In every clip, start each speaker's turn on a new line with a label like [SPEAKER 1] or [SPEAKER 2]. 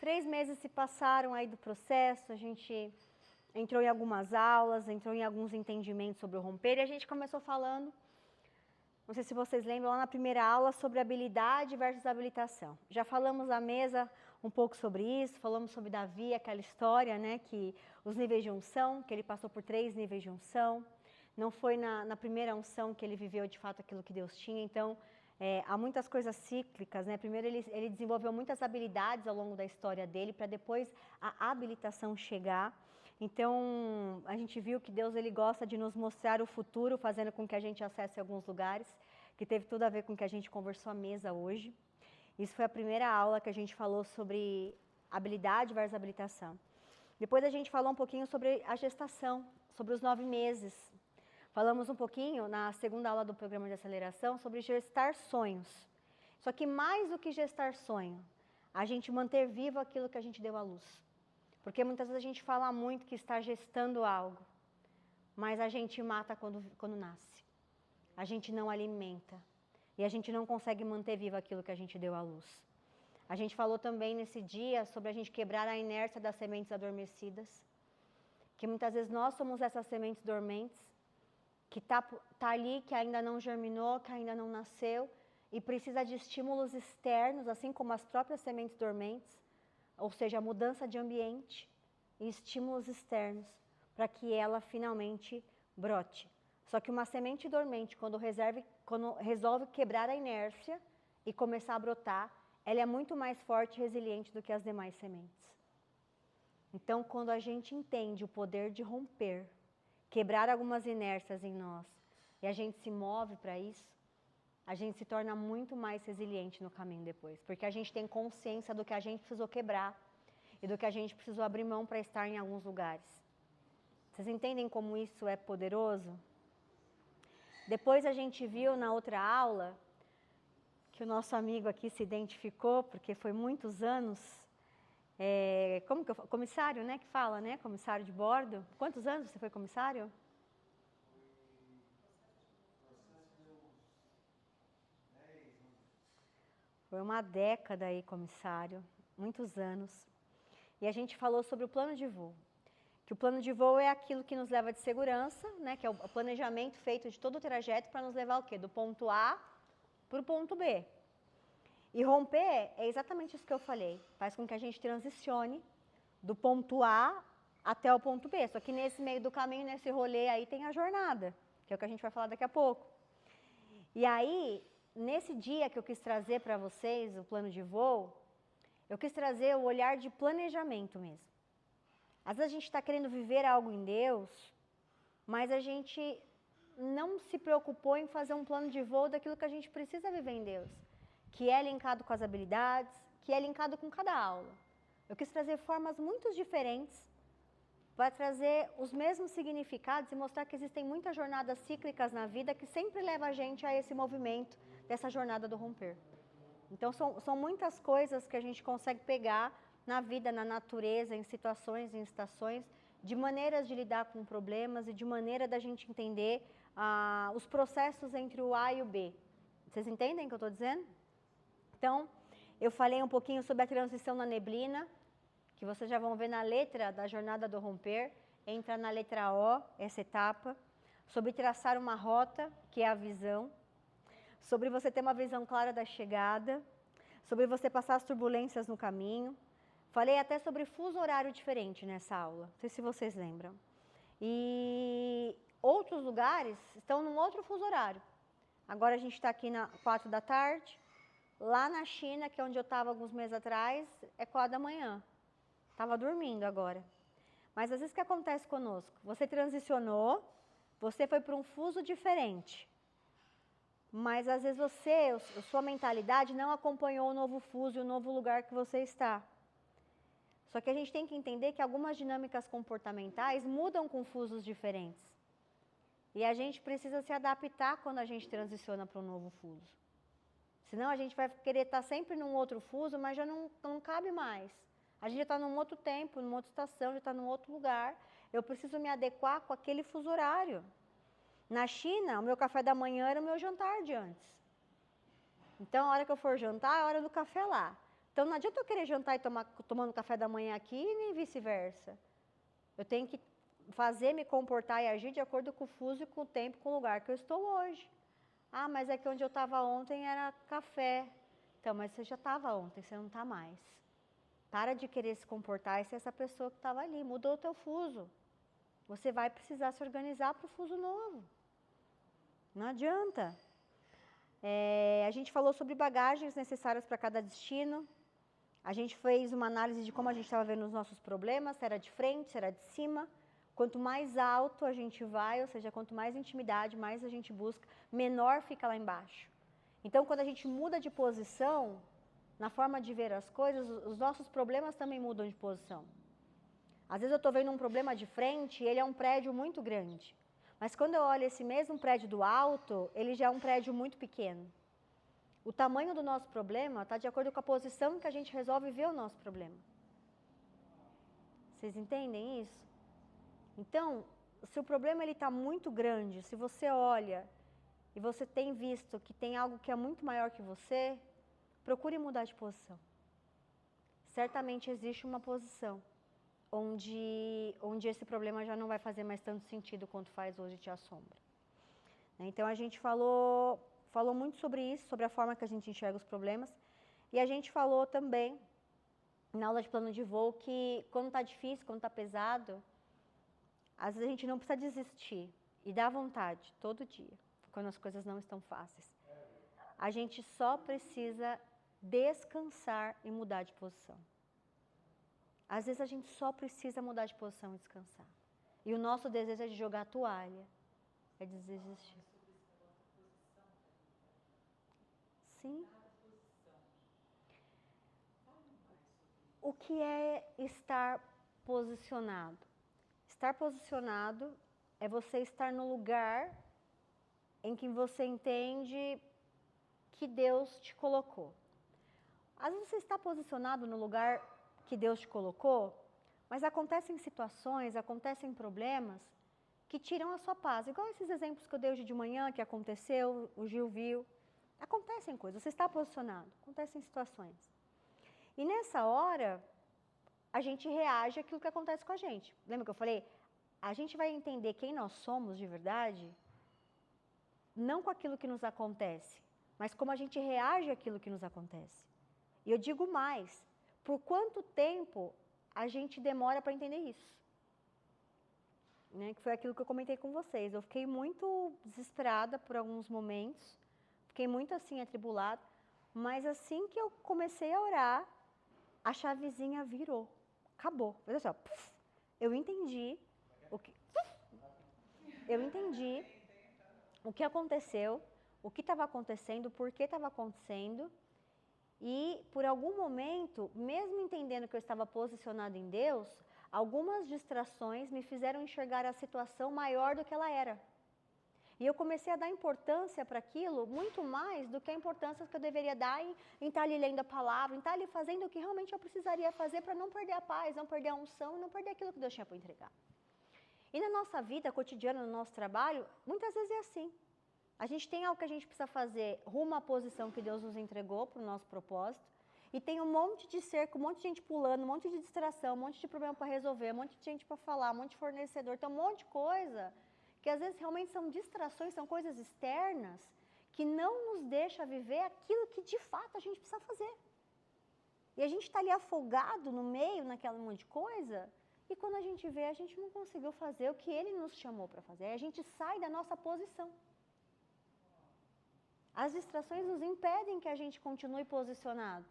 [SPEAKER 1] 3 meses se passaram aí do processo, a gente entrou em algumas aulas, entrou em alguns entendimentos sobre o romper, e a gente começou falando, não sei se vocês lembram, lá na primeira aula, sobre habilidade versus habilitação. Já falamos à mesa um pouco sobre isso, falamos sobre Davi, aquela história, né, que os níveis de unção, que ele passou por 3 níveis de unção, não foi na primeira unção que ele viveu de fato aquilo que Deus tinha, então há muitas coisas cíclicas, né? Primeiro ele desenvolveu muitas habilidades ao longo da história dele, para depois a habilitação chegar. Então, a gente viu que Deus ele gosta de nos mostrar o futuro, fazendo com que a gente acesse alguns lugares, que teve tudo a ver com o que a gente conversou à mesa hoje. Isso foi a primeira aula que a gente falou sobre habilidade versus habilitação. Depois a gente falou um pouquinho sobre a gestação, sobre os 9 meses. Falamos um pouquinho na segunda aula do programa de aceleração sobre gestar sonhos. Só que mais do que gestar sonho, a gente manter vivo aquilo que a gente deu à luz. Porque muitas vezes a gente fala muito que está gestando algo, mas a gente mata quando nasce. A gente não alimenta. E a gente não consegue manter vivo aquilo que a gente deu à luz. A gente falou também nesse dia sobre a gente quebrar a inércia das sementes adormecidas. Que muitas vezes nós somos essas sementes dormentes, que tá ali, que ainda não germinou, que ainda não nasceu, e precisa de estímulos externos, assim como as próprias sementes dormentes, ou seja, a mudança de ambiente e estímulos externos, para que ela finalmente brote. Só que uma semente dormente, quando resolve quebrar a inércia e começar a brotar, ela é muito mais forte e resiliente do que as demais sementes. Então, quando a gente entende o poder de romper, quebrar algumas inércias em nós, e a gente se move para isso, a gente se torna muito mais resiliente no caminho depois, porque a gente tem consciência do que a gente precisou quebrar e do que a gente precisou abrir mão para estar em alguns lugares. Vocês entendem como isso é poderoso? Depois a gente viu na outra aula, que o nosso amigo aqui se identificou, porque foi muitos anos, comissário, né, que fala, né, comissário de bordo. Quantos anos você foi comissário? Foi uma década aí, comissário, muitos anos. E a gente falou sobre o plano de voo. Que o plano de voo é aquilo que nos leva de segurança, né, que é o planejamento feito de todo o trajeto para nos levar o quê? Do ponto A para o ponto B. E romper é exatamente isso que eu falei. Faz com que a gente transicione do ponto A até o ponto B. Só que nesse meio do caminho, nesse rolê aí, tem a jornada, que é o que a gente vai falar daqui a pouco. E aí, nesse dia que eu quis trazer para vocês o plano de voo, eu quis trazer o olhar de planejamento mesmo. Às vezes a gente está querendo viver algo em Deus, mas a gente não se preocupou em fazer um plano de voo daquilo que a gente precisa viver em Deus, que é linkado com as habilidades, que é linkado com cada aula. Eu quis trazer formas muito diferentes para trazer os mesmos significados e mostrar que existem muitas jornadas cíclicas na vida que sempre levam a gente a esse movimento dessa jornada do romper. Então são muitas coisas que a gente consegue pegar na vida, na natureza, em situações, em estações, de maneiras de lidar com problemas e de maneira da gente entender os processos entre o A e o B. Vocês entendem o que eu estou dizendo? Então, eu falei um pouquinho sobre a transição na neblina, que vocês já vão ver na letra da jornada do romper, entra na letra O, essa etapa, sobre traçar uma rota, que é a visão, sobre você ter uma visão clara da chegada, sobre você passar as turbulências no caminho. Falei até sobre fuso horário diferente nessa aula, não sei se vocês lembram. E outros lugares estão num outro fuso horário. Agora a gente está aqui na 4 da tarde, lá na China, que é onde eu estava alguns meses atrás, é 4 da manhã. Estava dormindo agora. Mas às vezes o que acontece conosco? Você transicionou, você foi para um fuso diferente. Mas às vezes sua mentalidade não acompanhou o novo fuso e o novo lugar que você está. Só que a gente tem que entender que algumas dinâmicas comportamentais mudam com fusos diferentes. E a gente precisa se adaptar quando a gente transiciona para um novo fuso. Senão a gente vai querer estar sempre num outro fuso, mas já não cabe mais. A gente já está num outro tempo, numa outra estação, já está num outro lugar. Eu preciso me adequar com aquele fuso horário. Na China, o meu café da manhã era o meu jantar de antes. Então, a hora que eu for jantar, é a hora do café lá. Então, não adianta eu querer jantar e tomando café da manhã aqui e nem vice-versa. Eu tenho que fazer, me comportar e agir de acordo com o fuso e com o tempo, com o lugar que eu estou hoje. Ah, mas é que onde eu estava ontem era café. Então, mas você já estava ontem, você não está mais. Para de querer se comportar e ser essa pessoa que estava ali. Mudou o teu fuso. Você vai precisar se organizar para o fuso novo. Não adianta. A gente falou sobre bagagens necessárias para cada destino. A gente fez uma análise de como a gente estava vendo os nossos problemas, se era de frente, se era de cima. Quanto mais alto a gente vai, ou seja, quanto mais intimidade, mais a gente busca, menor fica lá embaixo. Então, quando a gente muda de posição, na forma de ver as coisas, os nossos problemas também mudam de posição. Às vezes eu estou vendo um problema de frente e ele é um prédio muito grande. Mas quando eu olho esse mesmo prédio do alto, ele já é um prédio muito pequeno. O tamanho do nosso problema está de acordo com a posição que a gente resolve ver o nosso problema. Vocês entendem isso? Então, se o problema está muito grande, se você olha e você tem visto que tem algo que é muito maior que você, procure mudar de posição. Certamente existe uma posição onde esse problema já não vai fazer mais tanto sentido quanto faz hoje e te assombra. Então, a gente falou muito sobre isso, sobre a forma que a gente enxerga os problemas. E a gente falou também, na aula de plano de voo, que quando está difícil, quando está pesado, às vezes a gente não precisa desistir. E dá vontade, todo dia, quando as coisas não estão fáceis. A gente só precisa descansar e mudar de posição. Às vezes a gente só precisa mudar de posição e descansar. E o nosso desejo é de jogar a toalha, é de desistir. Sim. O que é estar posicionado? Estar posicionado é você estar no lugar em que você entende que Deus te colocou. Às vezes você está posicionado no lugar que Deus te colocou, mas acontecem situações, acontecem problemas que tiram a sua paz. Igual esses exemplos que eu dei hoje de manhã, que aconteceu, o Gil viu. Acontecem coisas, você está posicionado, acontecem situações. E nessa hora, a gente reage àquilo que acontece com a gente. Lembra que eu falei? A gente vai entender quem nós somos de verdade, não com aquilo que nos acontece, mas como a gente reage àquilo que nos acontece. E eu digo mais, por quanto tempo a gente demora para entender isso? Né? Que foi aquilo que eu comentei com vocês. Eu fiquei muito desesperada por alguns momentos, fiquei muito assim atribulada, mas assim que eu comecei a orar, a chavezinha virou, acabou. Olha só, eu entendi o que aconteceu, o que estava acontecendo, por que estava acontecendo. E por algum momento, mesmo entendendo que eu estava posicionada em Deus, algumas distrações me fizeram enxergar a situação maior do que ela era. E eu comecei a dar importância para aquilo muito mais do que a importância que eu deveria dar em estar ali lendo a palavra, em estar ali fazendo o que realmente eu precisaria fazer para não perder a paz, não perder a unção, não perder aquilo que Deus tinha para entregar. E na nossa vida cotidiana, no nosso trabalho, muitas vezes é assim. A gente tem algo que a gente precisa fazer rumo à posição que Deus nos entregou para o nosso propósito, e tem um monte de cerco, um monte de gente pulando, um monte de distração, um monte de problema para resolver, um monte de gente para falar, um monte de fornecedor, tem um monte de coisa que às vezes realmente são distrações, são coisas externas que não nos deixa viver aquilo que de fato a gente precisa fazer. E a gente está ali afogado no meio, naquela monte de coisa, e quando a gente vê, a gente não conseguiu fazer o que Ele nos chamou para fazer, a gente sai da nossa posição. As distrações nos impedem que a gente continue posicionado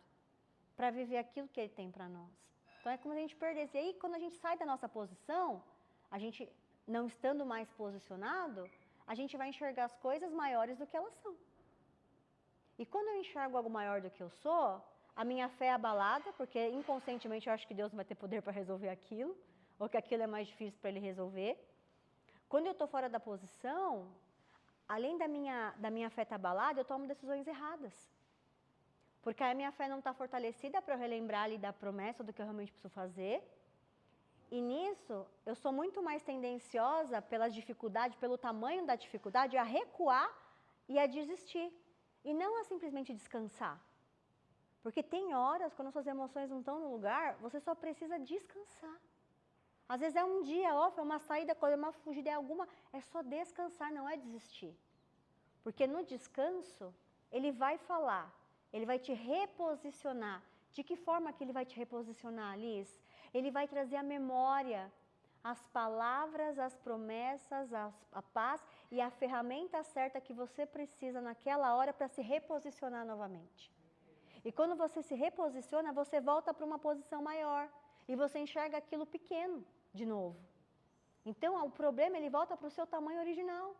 [SPEAKER 1] para viver aquilo que Ele tem para nós. Então é como se a gente perdesse. E aí, quando a gente sai da nossa posição, a gente não estando mais posicionado, a gente vai enxergar as coisas maiores do que elas são. E quando eu enxergo algo maior do que eu sou, a minha fé é abalada, porque inconscientemente eu acho que Deus não vai ter poder para resolver aquilo, ou que aquilo é mais difícil para Ele resolver. Quando eu estou fora da posição, além da minha fé estar abalada, eu tomo decisões erradas. Porque a minha fé não está fortalecida para eu relembrar ali da promessa do que eu realmente preciso fazer. E nisso, eu sou muito mais tendenciosa pela dificuldade, pelo tamanho da dificuldade, a recuar e a desistir. E não a simplesmente descansar. Porque tem horas, quando suas emoções não estão no lugar, você só precisa descansar. Às vezes é um dia off, é uma saída, é uma fugida, é alguma, é só descansar, não é desistir. Porque no descanso, ele vai falar, ele vai te reposicionar. De que forma que ele vai te reposicionar, Liz? Ele vai trazer a memória, as palavras, as promessas, a paz e a ferramenta certa que você precisa naquela hora para se reposicionar novamente. E quando você se reposiciona, você volta para uma posição maior e você enxerga aquilo pequeno de novo. Então, o problema, ele volta para o seu tamanho original.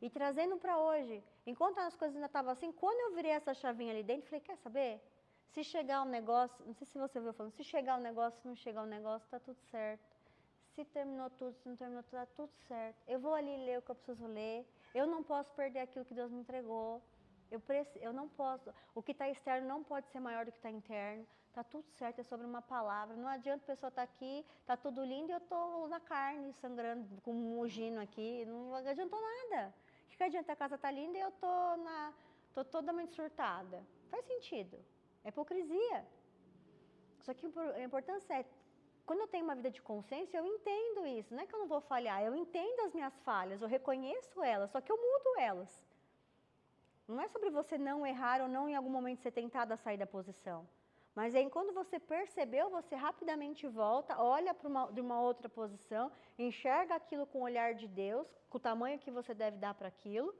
[SPEAKER 1] E trazendo para hoje, enquanto as coisas ainda estavam assim, quando eu virei essa chavinha ali dentro, falei, quer saber? Se chegar um negócio, não sei se você viu falando, se chegar um negócio, se não chegar um negócio, tá tudo certo. Se terminou tudo, se não terminou tudo, tá tudo certo. Eu vou ali ler o que eu preciso ler. Eu não posso perder aquilo que Deus me entregou. Eu não posso. O que está externo não pode ser maior do que está interno. Tá tudo certo, é sobre uma palavra. Não adianta a pessoa estar aqui, tá tudo lindo e eu tô na carne, sangrando, com um mugino aqui. Não adiantou nada. O que adianta? A casa tá linda e eu tô totalmente surtada. Faz sentido. É hipocrisia. Só que a importância é, quando eu tenho uma vida de consciência, eu entendo isso. Não é que eu não vou falhar, eu entendo as minhas falhas, eu reconheço elas, só que eu mudo elas. Não é sobre você não errar ou não em algum momento ser tentado a sair da posição. Mas aí quando você percebeu, você rapidamente volta, olha de uma outra posição, enxerga aquilo com o olhar de Deus, com o tamanho que você deve dar para aquilo,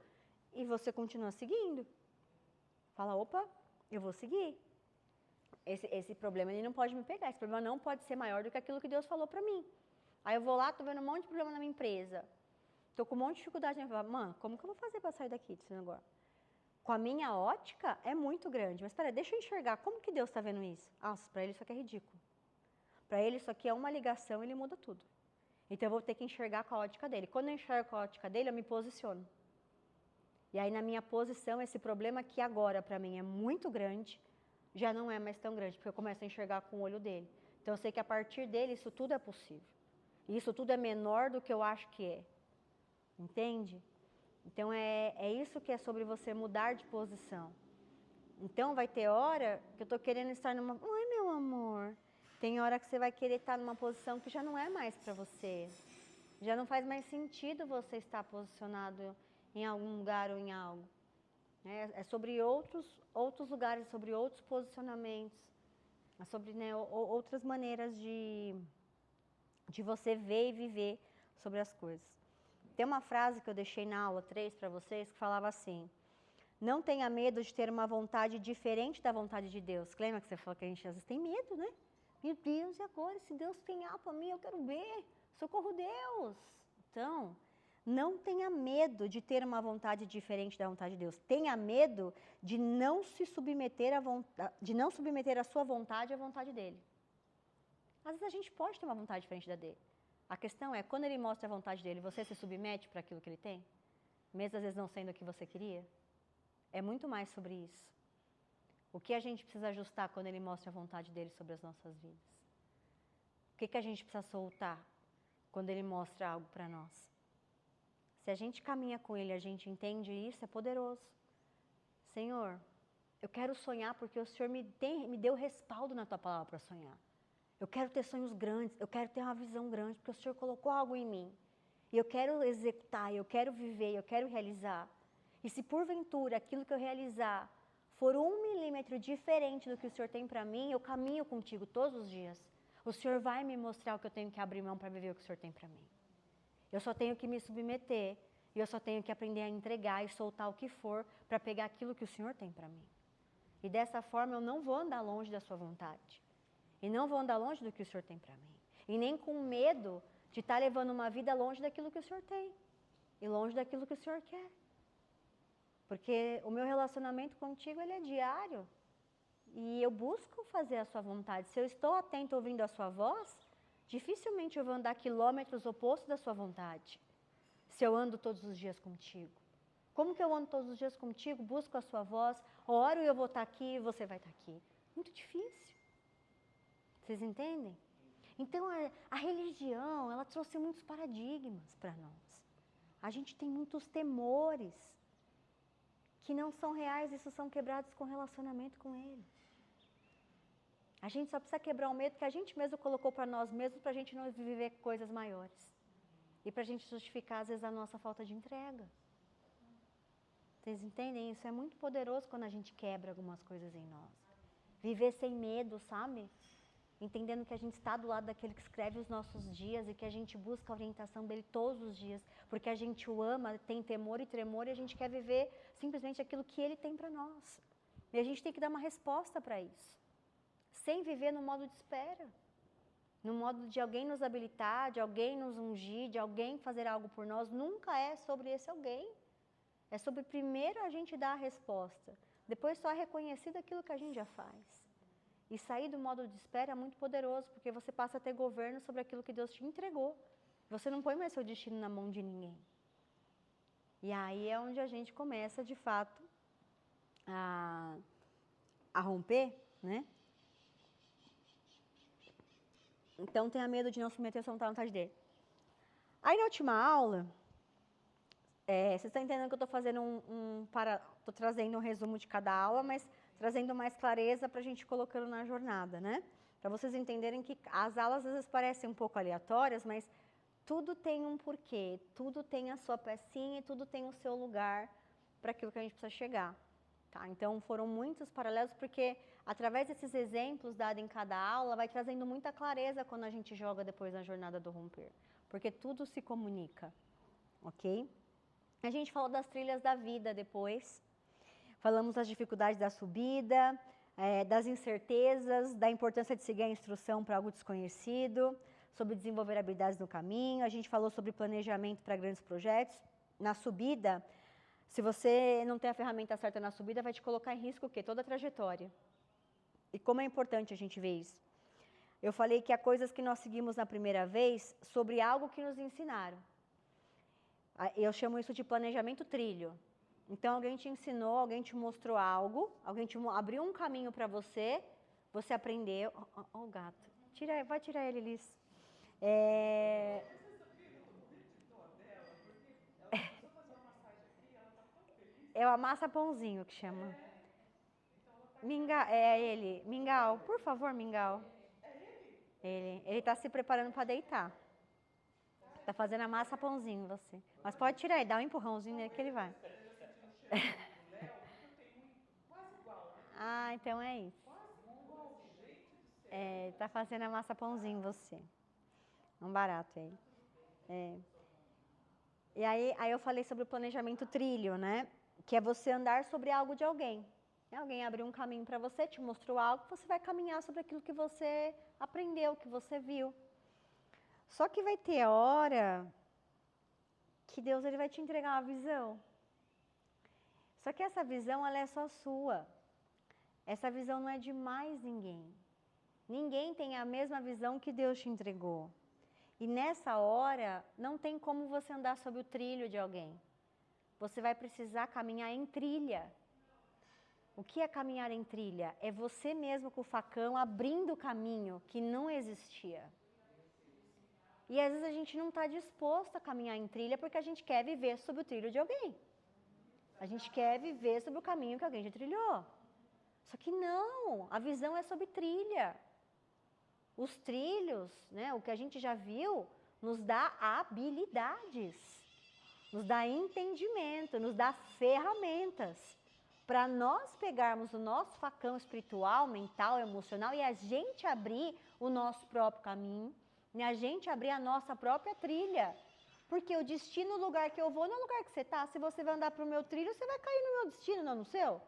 [SPEAKER 1] e você continua seguindo. Fala, opa, eu vou seguir. Esse problema ele não pode me pegar, esse problema não pode ser maior do que aquilo que Deus falou para mim. Aí eu vou lá, tô vendo um monte de problema na minha empresa, tô com um monte de dificuldade, mano, como que eu vou fazer para sair daqui desse negócio? Com a minha ótica é muito grande, mas peraí, deixa eu enxergar, como que Deus está vendo isso? Nossa, para ele isso aqui é ridículo. Para ele isso aqui é uma ligação, ele muda tudo. Então eu vou ter que enxergar com a ótica dele. Quando eu enxergo com a ótica dele, eu me posiciono. E aí na minha posição, esse problema que agora para mim é muito grande, já não é mais tão grande, porque eu começo a enxergar com o olho dele. Então eu sei que a partir dele isso tudo é possível. E isso tudo é menor do que eu acho que é. Entende? Então é isso que é sobre você mudar de posição. Então vai ter hora que eu estou querendo estar numa... Oi, meu amor. Tem hora que você vai querer estar numa posição que já não é mais para você. Já não faz mais sentido você estar posicionado em algum lugar ou em algo. É sobre outros lugares, sobre outros posicionamentos. É sobre outras maneiras de você ver e viver sobre as coisas. Tem uma frase que eu deixei na aula 3 para vocês que falava assim: não tenha medo de ter uma vontade diferente da vontade de Deus. Lembra que você falou que a gente às vezes tem medo, né? Meu Deus, e agora? Se Deus tem algo para mim, eu quero ver. Socorro, Deus! Então, não tenha medo de ter uma vontade diferente da vontade de Deus. Tenha medo de não se submeter a sua vontade à vontade dele. Às vezes a gente pode ter uma vontade diferente da dele. A questão é, quando ele mostra a vontade dele, você se submete para aquilo que ele tem? Mesmo às vezes não sendo o que você queria? É muito mais sobre isso. O que a gente precisa ajustar quando ele mostra a vontade dele sobre as nossas vidas? O que a gente precisa soltar quando ele mostra algo para nós? Se a gente caminha com ele, a gente entende isso, é poderoso. Senhor, eu quero sonhar porque o Senhor me deu respaldo na tua palavra para sonhar. Eu quero ter sonhos grandes, eu quero ter uma visão grande, porque o Senhor colocou algo em mim. E eu quero executar, eu quero viver, eu quero realizar. E se porventura aquilo que eu realizar for 1 milímetro diferente do que o Senhor tem para mim, eu caminho contigo todos os dias. O Senhor vai me mostrar o que eu tenho que abrir mão para viver o que o Senhor tem para mim. Eu só tenho que me submeter, e eu só tenho que aprender a entregar e soltar o que for para pegar aquilo que o Senhor tem para mim. E dessa forma eu não vou andar longe da sua vontade. E não vou andar longe do que o Senhor tem para mim. E nem com medo de estar levando uma vida longe daquilo que o Senhor tem. E longe daquilo que o Senhor quer. Porque o meu relacionamento contigo, ele é diário. E eu busco fazer a sua vontade. Se eu estou atento ouvindo a sua voz, dificilmente eu vou andar quilômetros opostos da sua vontade. Se eu ando todos os dias contigo. Como que eu ando todos os dias contigo, busco a sua voz, oro e eu vou estar aqui e você vai estar aqui? Muito difícil. Vocês entendem? Então, a religião, ela trouxe muitos paradigmas para nós. A gente tem muitos temores que não são reais, isso são quebrados com relacionamento com Ele. A gente só precisa quebrar o medo que a gente mesmo colocou para nós mesmos, para a gente não viver coisas maiores. E para a gente justificar, às vezes, a nossa falta de entrega. Vocês entendem? Isso é muito poderoso quando a gente quebra algumas coisas em nós. Viver sem medo, sabe? Entendendo que a gente está do lado daquele que escreve os nossos dias e que a gente busca a orientação dele todos os dias, porque a gente o ama, tem temor e tremor e a gente quer viver simplesmente aquilo que ele tem para nós. E a gente tem que dar uma resposta para isso, sem viver no modo de espera, no modo de alguém nos habilitar, de alguém nos ungir, de alguém fazer algo por nós. Nunca é sobre esse alguém. É sobre primeiro a gente dar a resposta, depois só reconhecer aquilo que a gente já faz. E sair do modo de espera é muito poderoso, porque você passa a ter governo sobre aquilo que Deus te entregou. Você não põe mais seu destino na mão de ninguém. E aí é onde a gente começa, de fato, a romper, né? Então, tenha medo de não submeter a sua vontade dele. Aí, na última aula, vocês estão entendendo que eu estou fazendo estou trazendo um resumo de cada aula, mas trazendo mais clareza para a gente colocando na jornada, né? Para vocês entenderem que as aulas às vezes parecem um pouco aleatórias, mas tudo tem um porquê, tudo tem a sua pecinha e tudo tem o seu lugar para aquilo que a gente precisa chegar. Tá? Então, foram muitos paralelos, porque através desses exemplos dados em cada aula, vai trazendo muita clareza quando a gente joga depois na jornada do romper, porque tudo se comunica, ok? A gente falou das trilhas da vida depois, falamos das dificuldades da subida, das incertezas, da importância de seguir a instrução para algo desconhecido, sobre desenvolver habilidades no caminho. A gente falou sobre planejamento para grandes projetos. Na subida, se você não tem a ferramenta certa na subida, vai te colocar em risco o quê? Toda a trajetória. E como é importante a gente ver isso. Eu falei que há coisas que nós seguimos na primeira vez sobre algo que nos ensinaram. Eu chamo isso de planejamento trilho. Então, alguém te ensinou, alguém te mostrou algo, alguém te abriu um caminho para você, você aprendeu. Ó, o gato. Vai tirar ele, Liz. É o amassa pãozinho que chama. Ele. Mingau, por favor, Mingau. Ele está se preparando para deitar. Está fazendo a massa pãozinho, você. Mas pode tirar ele, dá um empurrãozinho nele que ele vai. Ah, então é isso. Está fazendo a massa pãozinho, você. Um barato ele. E aí eu falei sobre o planejamento trilho, né? Que é você andar sobre algo de alguém. Alguém abriu um caminho para você, te mostrou algo, você vai caminhar sobre aquilo que você aprendeu, que você viu. Só que vai ter hora que Deus ele vai te entregar uma visão. Só que essa visão ela é só sua. Essa visão não é de mais ninguém. Ninguém tem a mesma visão que Deus te entregou. E nessa hora, não tem como você andar sobre o trilho de alguém. Você vai precisar caminhar em trilha. O que é caminhar em trilha? É você mesmo com o facão abrindo o caminho que não existia. E às vezes a gente não está disposto a caminhar em trilha porque a gente quer viver sobre o trilho de alguém. A gente quer viver sobre o caminho que alguém já trilhou. Só que não, a visão é sobre trilha. Os trilhos, né, o que a gente já viu, nos dá habilidades, nos dá entendimento, nos dá ferramentas para nós pegarmos o nosso facão espiritual, mental, emocional e a gente abrir o nosso próprio caminho, e a gente abrir a nossa própria trilha. Porque o destino, o lugar que eu vou, não é o lugar que você está. Se você vai andar para o meu trilho, você vai cair no meu destino, não no seu.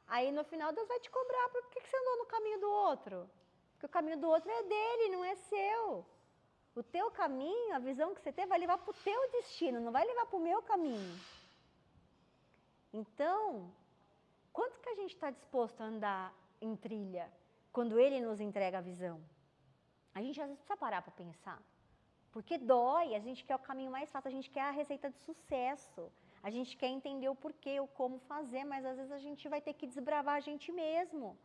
[SPEAKER 1] Aí no final Deus vai te cobrar, por que você andou no caminho do outro? Porque o caminho do outro é dele, não é seu. O teu caminho, a visão que você tem, vai levar para o teu destino, não vai levar para o meu caminho. Então, quanto que a gente está disposto a andar em trilha quando ele nos entrega a visão? A gente às vezes precisa parar para pensar. Porque dói, a gente quer o caminho mais fácil, a gente quer a receita de sucesso. A gente quer entender o porquê, o como fazer, mas às vezes a gente vai ter que desbravar a gente mesmo.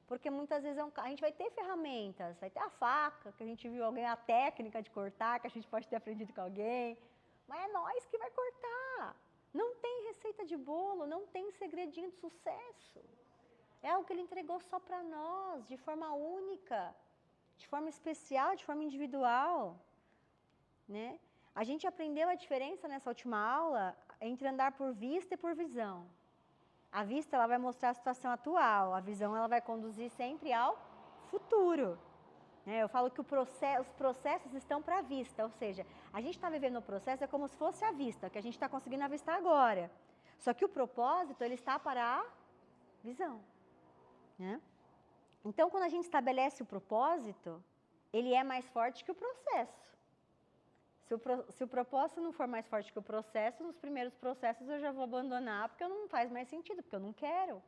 [SPEAKER 1] Porque muitas vezes a gente vai ter ferramentas, vai ter a faca, que a gente viu alguém, a técnica de cortar, que a gente pode ter aprendido com alguém. Mas é nós que vai cortar. Não tem receita de bolo, não tem segredinho de sucesso. É algo que Ele entregou só para nós, de forma única, de forma especial, de forma individual, né? A gente aprendeu a diferença nessa última aula entre andar por vista e por visão. A vista ela vai mostrar a situação atual, a visão ela vai conduzir sempre ao futuro. Eu falo que os processos estão para a vista, ou seja, a gente está vivendo o processo é como se fosse a vista, que a gente está conseguindo avistar agora. Só que o propósito ele está para a visão. Né? Então, quando a gente estabelece o propósito, ele é mais forte que o processo. Se o propósito não for mais forte que o processo, nos primeiros processos eu já vou abandonar porque não faz mais sentido, porque eu não quero,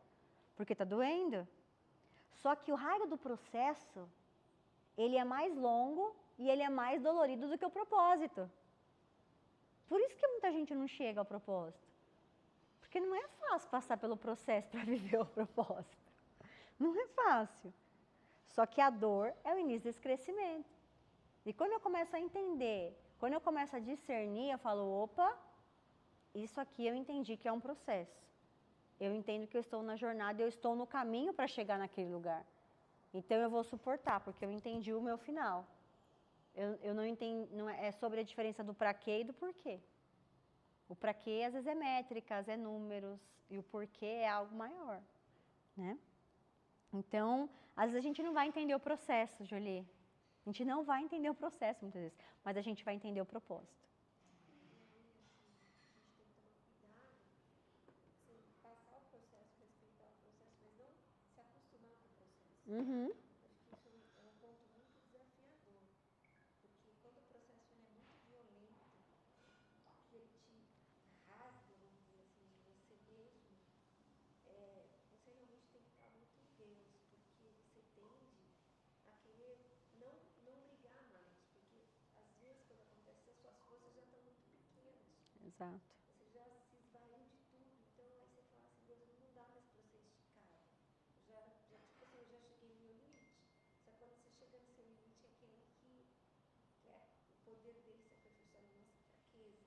[SPEAKER 1] porque está doendo. Só que o raio do processo, ele é mais longo e ele é mais dolorido do que o propósito. Por isso que muita gente não chega ao propósito. Porque não é fácil passar pelo processo para viver o propósito. Não é fácil. Só que a dor é o início desse crescimento. E quando eu começo a entender, quando eu começo a discernir, eu falo, opa, isso aqui eu entendi que é um processo. Eu entendo que eu estou na jornada, eu estou no caminho para chegar naquele lugar. Então eu vou suportar, porque eu entendi o meu final. Eu não entendi, não é sobre a diferença do pra quê e do porquê. O pra quê às vezes é métricas, é números, e o porquê é algo maior, né? Então, às vezes a gente não vai entender o processo, Jolie. A gente não vai entender o processo muitas vezes, mas a gente vai entender o propósito. Uhum.
[SPEAKER 2] Acho que isso é um ponto muito desafiador, porque quando o processo é muito violento, que ele te rasga, vamos dizer assim, de você mesmo, você realmente tem que estar muito em Deus, porque você tende a querer não brigar mais, porque às vezes quando acontece as suas forças já estão muito pequenas.
[SPEAKER 1] Exato.
[SPEAKER 2] Você já se esvaiu de tudo, então aí você fala assim, Deus, não dá mais para você esticar. Tipo assim, eu já cheguei no meu limite. Só que quando você chega no seu limite, é aquele que é o poder dele se aperfeiçoar na nossa fraqueza.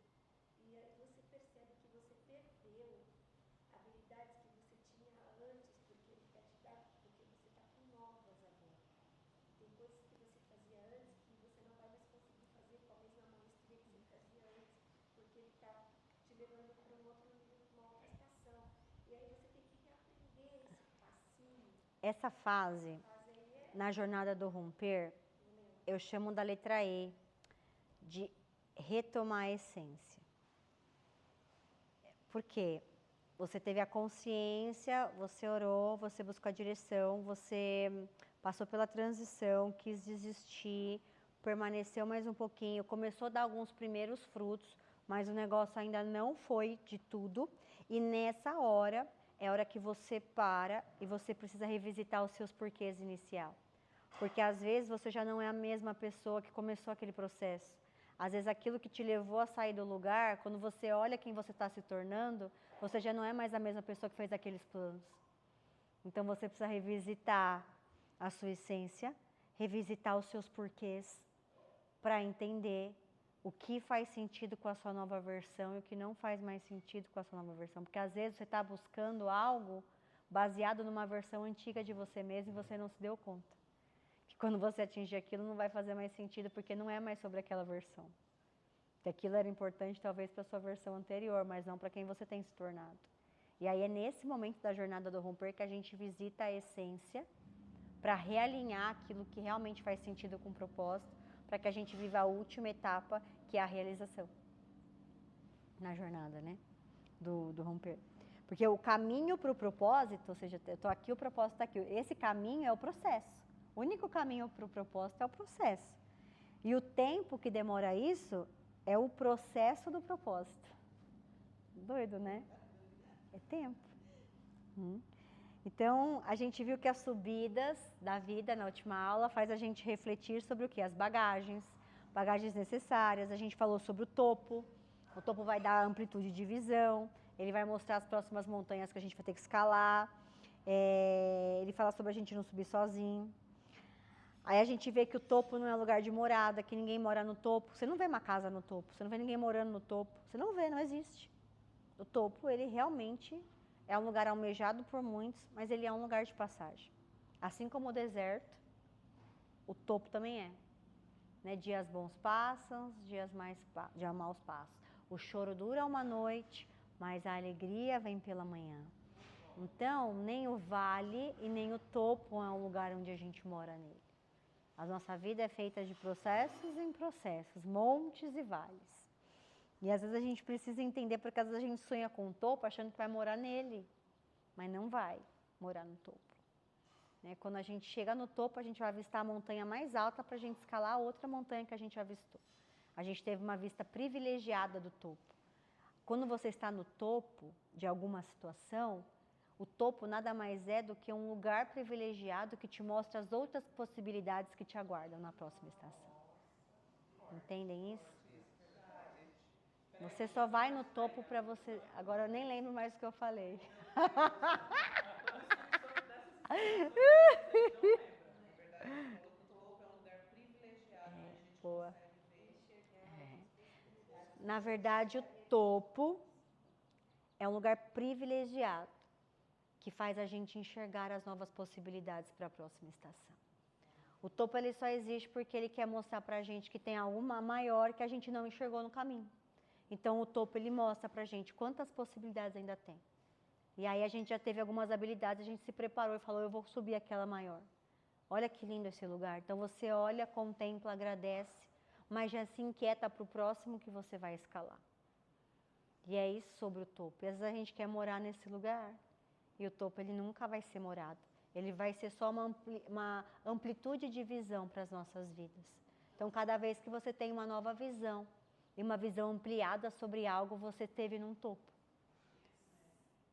[SPEAKER 2] E aí você percebe que você perdeu habilidades que você tinha antes, porque ele quer te dar, porque você está com novas agora. Tem coisas que você fazia antes que você não vai mais conseguir fazer com a mesma maestria que você fazia antes, porque ele está te levando para um outro nível, uma outra estação. E aí você tem que reaprender esse passinho.
[SPEAKER 1] Essa fase, na jornada do romper, eu chamo da letra E, de retomar a essência. Por quê? Você teve a consciência, você orou, você buscou a direção, você passou pela transição, quis desistir, permaneceu mais um pouquinho, começou a dar alguns primeiros frutos, mas o negócio ainda não foi de tudo. E nessa hora, é a hora que você para e você precisa revisitar os seus porquês inicial. Porque às vezes você já não é a mesma pessoa que começou aquele processo. Às vezes aquilo que te levou a sair do lugar, quando você olha quem você está se tornando, você já não é mais a mesma pessoa que fez aqueles planos. Então você precisa revisitar a sua essência, revisitar os seus porquês, para entender o que faz sentido com a sua nova versão e o que não faz mais sentido com a sua nova versão. Porque às vezes você está buscando algo baseado numa versão antiga de você mesmo e você não se deu conta. Que quando você atingir aquilo não vai fazer mais sentido porque não é mais sobre aquela versão. Que aquilo era importante talvez para a sua versão anterior, mas não para quem você tem se tornado. E aí é nesse momento da jornada do romper que a gente visita a essência para realinhar aquilo que realmente faz sentido com o propósito, para que a gente viva a última etapa, que é a realização na jornada, né? Do romper. Porque o caminho para o propósito, ou seja, eu estou aqui, o propósito está aqui. Esse caminho é o processo. O único caminho para o propósito é o processo. E o tempo que demora isso é o processo do propósito. Doido, né? É tempo. Então, a gente viu que as subidas da vida na última aula faz a gente refletir sobre o quê? As bagagens necessárias. A gente falou sobre o topo. O topo vai dar amplitude de visão. Ele vai mostrar as próximas montanhas que a gente vai ter que escalar. Ele fala sobre a gente não subir sozinho. Aí a gente vê que o topo não é lugar de morada, que ninguém mora no topo. Você não vê uma casa no topo, você não vê ninguém morando no topo. Você não vê, não existe. O topo, ele realmente é um lugar almejado por muitos, mas ele é um lugar de passagem. Assim como o deserto, o topo também é. Né? Dias bons passam, dias maus passam. O choro dura uma noite, mas a alegria vem pela manhã. Então, nem o vale e nem o topo é um lugar onde a gente mora nele. A nossa vida é feita de processos em processos, montes e vales. E às vezes a gente precisa entender, porque às vezes a gente sonha com o topo achando que vai morar nele, mas não vai morar no topo. Né? Quando a gente chega no topo, a gente vai avistar a montanha mais alta para a gente escalar a outra montanha que a gente avistou. A gente teve uma vista privilegiada do topo. Quando você está no topo de alguma situação, o topo nada mais é do que um lugar privilegiado que te mostra as outras possibilidades que te aguardam na próxima estação. Entendem isso? Você só vai no topo para você... Agora eu nem lembro mais o que eu falei. Boa. Na verdade, o topo é um lugar privilegiado que faz a gente enxergar as novas possibilidades para a próxima estação. O topo ele só existe porque ele quer mostrar para a gente que tem alguma maior que a gente não enxergou no caminho. Então o topo ele mostra para a gente quantas possibilidades ainda tem. E aí a gente já teve algumas habilidades, a gente se preparou e falou, eu vou subir aquela maior. Olha que lindo esse lugar. Então você olha, contempla, agradece, mas já se inquieta para o próximo que você vai escalar. E é isso sobre o topo. E às vezes a gente quer morar nesse lugar e o topo ele nunca vai ser morado. Ele vai ser só uma amplitude de visão para as nossas vidas. Então cada vez que você tem uma nova visão e uma visão ampliada sobre algo, você teve num topo.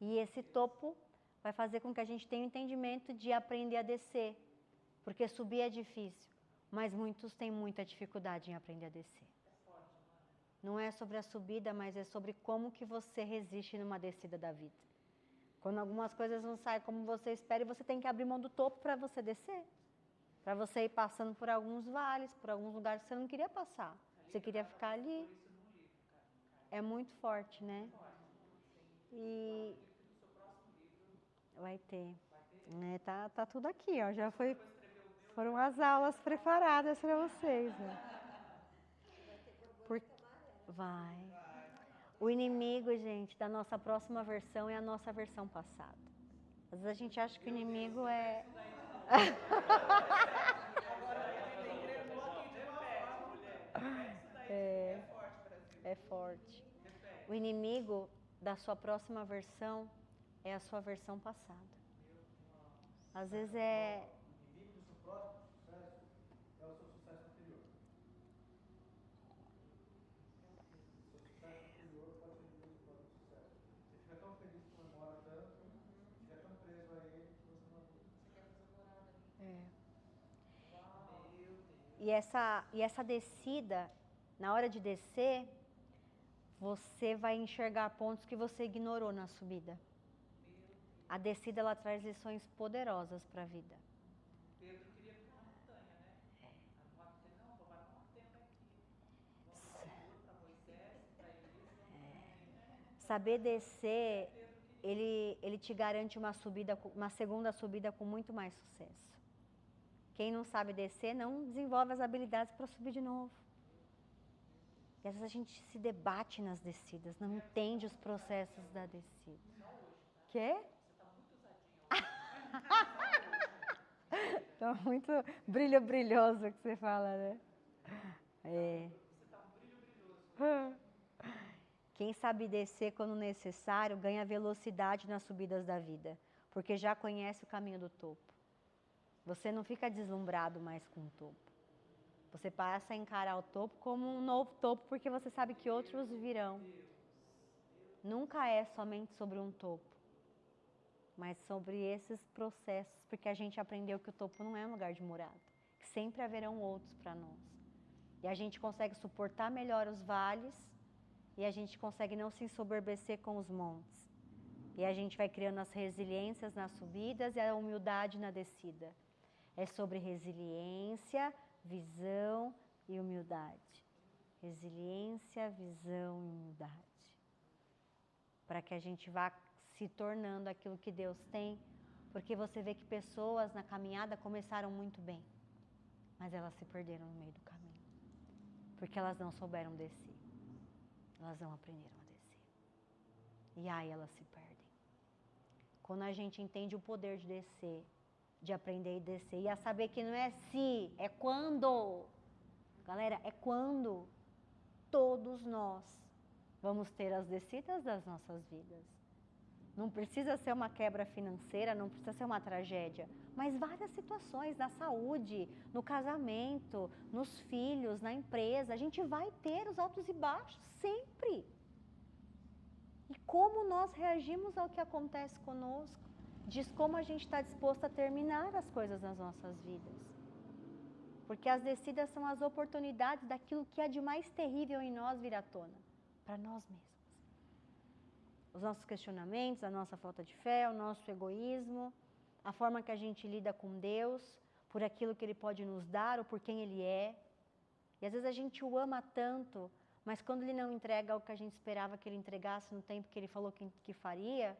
[SPEAKER 1] E esse topo vai fazer com que a gente tenha o entendimento de aprender a descer. Porque subir é difícil, mas muitos têm muita dificuldade em aprender a descer. Não é sobre a subida, mas é sobre como que você resiste numa descida da vida. Quando algumas coisas não saem como você espera, você tem que abrir mão do topo para você descer. Para você ir passando por alguns vales, por alguns lugares que você não queria passar. Você queria ficar ali. É muito forte, né? E vai ter. Né? Tá tudo aqui, ó. Já foram as aulas preparadas para vocês. Né? Vai. O inimigo, gente, da nossa próxima versão é a nossa versão passada. Às vezes a gente acha que o inimigo é... É forte. O inimigo da sua próxima versão é a sua versão passada. Às vezes é...
[SPEAKER 3] O inimigo do seu próximo sucesso é o seu sucesso anterior. O seu sucesso anterior pode ser inimigo do seu próximo sucesso. Você fica tão feliz, comemora tanto, fica tão preso a ele que você não aguenta. Você quer fazer morada ali.
[SPEAKER 1] E essa descida, na hora de descer, você vai enxergar pontos que você ignorou na subida. A descida, ela traz lições poderosas para a vida.
[SPEAKER 4] Pedro queria ficar na montanha, né? Não, vou marcar uma tenda aqui. Vou para Moisés, para Elias.
[SPEAKER 1] Saber descer, ele te garante uma segunda subida com muito mais sucesso. Quem não sabe descer, não desenvolve as habilidades para subir de novo. E às vezes a gente se debate nas descidas, não entende os processos da descida. Quê? Tá muito brilhoso que você fala, né? É. Quem sabe descer quando necessário ganha velocidade nas subidas da vida, porque já conhece o caminho do topo. Você não fica deslumbrado mais com o topo. Você passa a encarar o topo como um novo topo, porque você sabe que outros virão. Nunca é somente sobre um topo, mas sobre esses processos, porque a gente aprendeu que o topo não é um lugar de morada, que sempre haverão outros para nós. E a gente consegue suportar melhor os vales, e a gente consegue não se ensoberbecer com os montes. E a gente vai criando as resiliências nas subidas e a humildade na descida. É sobre resiliência, visão e humildade. Resiliência, visão e humildade. Para que a gente vá se tornando aquilo que Deus tem, porque você vê que pessoas na caminhada começaram muito bem, mas elas se perderam no meio do caminho, porque elas não souberam descer, elas não aprenderam a descer, e aí elas se perdem. Quando a gente entende o poder de descer, de aprender e descer, e a saber que não é se, é quando, galera, é quando todos nós vamos ter as descidas das nossas vidas. Não precisa ser uma quebra financeira, não precisa ser uma tragédia, mas várias situações na saúde, no casamento, nos filhos, na empresa, a gente vai ter os altos e baixos sempre. E como nós reagimos ao que acontece conosco, diz como a gente está disposto a terminar as coisas nas nossas vidas. Porque as descidas são as oportunidades daquilo que é de mais terrível em nós vir à tona, para nós mesmos. Os nossos questionamentos, a nossa falta de fé, o nosso egoísmo, a forma que a gente lida com Deus, por aquilo que Ele pode nos dar ou por quem Ele é. E às vezes a gente o ama tanto, mas quando Ele não entrega o que a gente esperava que Ele entregasse no tempo que Ele falou que faria,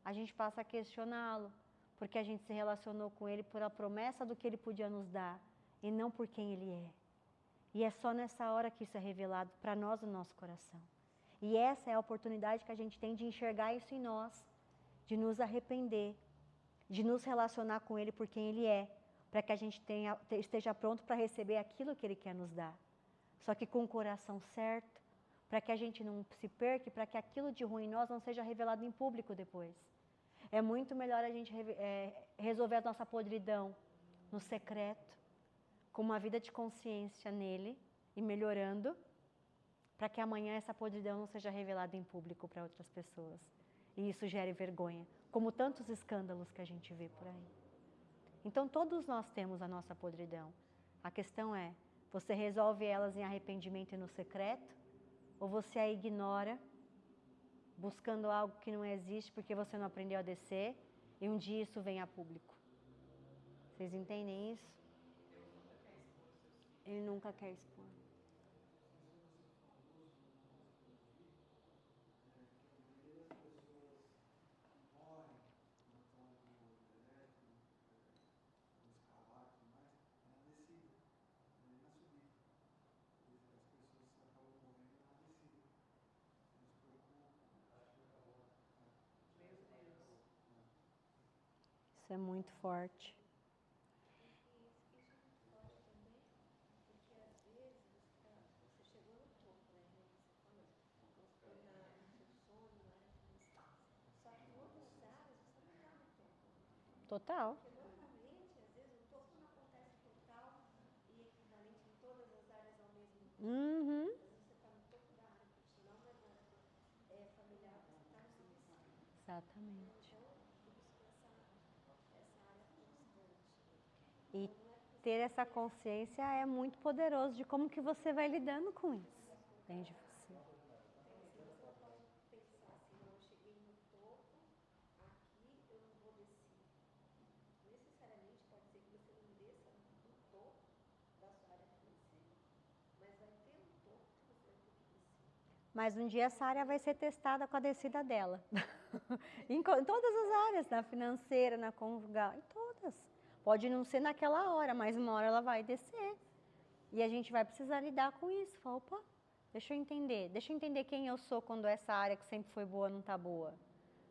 [SPEAKER 1] a gente passa a questioná-lo, porque a gente se relacionou com Ele por a promessa do que Ele podia nos dar, e não por quem Ele é. E é só nessa hora que isso é revelado para nós no nosso coração. E essa é a oportunidade que a gente tem de enxergar isso em nós, de nos arrepender, de nos relacionar com Ele por quem Ele é, para que a gente esteja pronto para receber aquilo que Ele quer nos dar. Só que com o coração certo, para que a gente não se perca, para que aquilo de ruim em nós não seja revelado em público depois. É muito melhor a gente resolver a nossa podridão no secreto, com uma vida de consciência nele e melhorando, para que amanhã essa podridão não seja revelada em público para outras pessoas. E isso gere vergonha, como tantos escândalos que a gente vê por aí. Então todos nós temos a nossa podridão. A questão é, você resolve elas em arrependimento e no secreto, ou você a ignora, buscando algo que não existe porque você não aprendeu a descer, e um dia isso vem a público. Vocês entendem isso? Ele nunca quer expor. Isso é muito forte. Total.
[SPEAKER 2] Porque normalmente, às vezes, o topo não acontece total e equivalente em todas as áreas ao mesmo tempo.
[SPEAKER 1] Uhum.
[SPEAKER 2] Às vezes você está no topo da área profissional, mas na área familiar você está no subsídio.
[SPEAKER 1] Exatamente.
[SPEAKER 2] Então, busca essa área constante.
[SPEAKER 1] E ter essa consciência é muito poderoso de como que você vai lidando com isso dentro de você.
[SPEAKER 2] Então, assim, você pode pensar assim, não, eu cheguei no topo, aqui eu não vou descer. Necessariamente pode ser que você não desça no topo da sua área financeira, mas vai ter um topo que você vai ter que descer.
[SPEAKER 1] Mas um dia essa área vai ser testada com a descida dela. Em todas as áreas, na financeira, na conjugal, em todas. Pode não ser naquela hora, mas uma hora ela vai descer. E a gente vai precisar lidar com isso. Fala, opa, deixa eu entender quem eu sou quando essa área que sempre foi boa não está boa.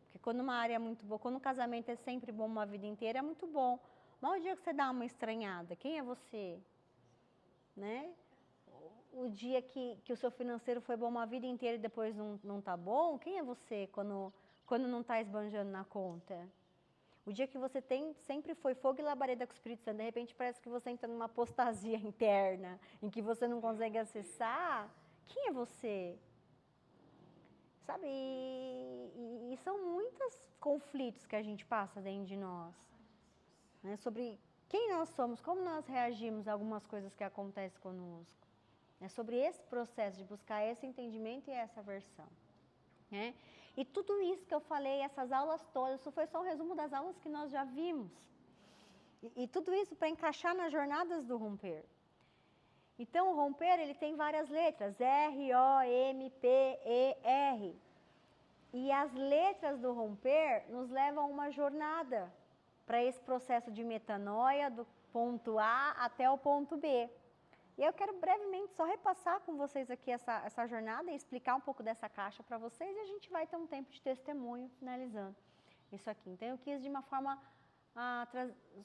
[SPEAKER 1] Porque quando uma área é muito boa, quando o casamento é sempre bom uma vida inteira, é muito bom. Mas o dia que você dá uma estranhada, quem é você? Né? O dia que o seu financeiro foi bom uma vida inteira e depois não está bom, quem é você quando não está esbanjando na conta? O dia que você sempre foi fogo e labareda com o Espírito Santo, de repente parece que você entra numa apostasia interna, em que você não consegue acessar, quem é você? Sabe, e são muitos conflitos que a gente passa dentro de nós, né? Sobre quem nós somos, como nós reagimos a algumas coisas que acontecem conosco. É sobre esse processo de buscar esse entendimento e essa versão. Né? E tudo isso que eu falei, essas aulas todas, isso foi só um resumo das aulas que nós já vimos. E tudo isso para encaixar nas jornadas do romper. Então, o romper, ele tem várias letras, R, O, M, P, E, R. E as letras do romper nos levam a uma jornada para esse processo de metanoia do ponto A até o ponto B. E eu quero brevemente só repassar com vocês aqui essa jornada e explicar um pouco dessa caixa para vocês e a gente vai ter um tempo de testemunho finalizando isso aqui. Então eu quis de uma forma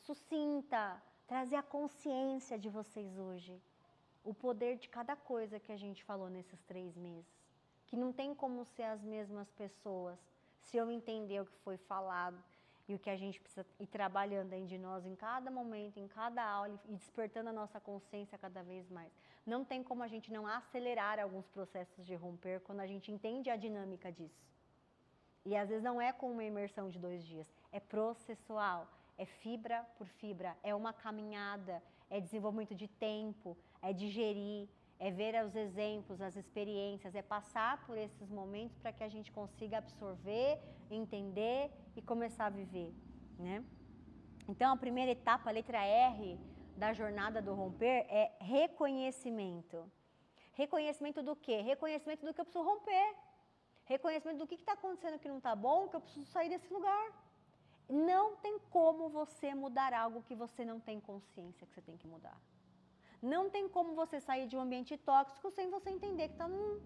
[SPEAKER 1] sucinta trazer a consciência de vocês hoje, o poder de cada coisa que a gente falou nesses 3 meses, que não tem como ser as mesmas pessoas se eu entender o que foi falado e o que a gente precisa ir trabalhando dentro de nós em cada momento, em cada aula e despertando a nossa consciência cada vez mais. Não tem como a gente não acelerar alguns processos de romper quando a gente entende a dinâmica disso. E às vezes não é com uma imersão de 2 dias, é processual, é fibra por fibra, é uma caminhada, é desenvolvimento de tempo, é digerir, é ver os exemplos, as experiências, é passar por esses momentos para que a gente consiga absorver, entender e começar a viver, né? Então, a primeira etapa, a letra R da jornada do romper é reconhecimento. Reconhecimento do quê? Reconhecimento do que eu preciso romper. Reconhecimento do que está acontecendo que não está bom, que eu preciso sair desse lugar. Não tem como você mudar algo que você não tem consciência que você tem que mudar. Não tem como você sair de um ambiente tóxico sem você entender que está num.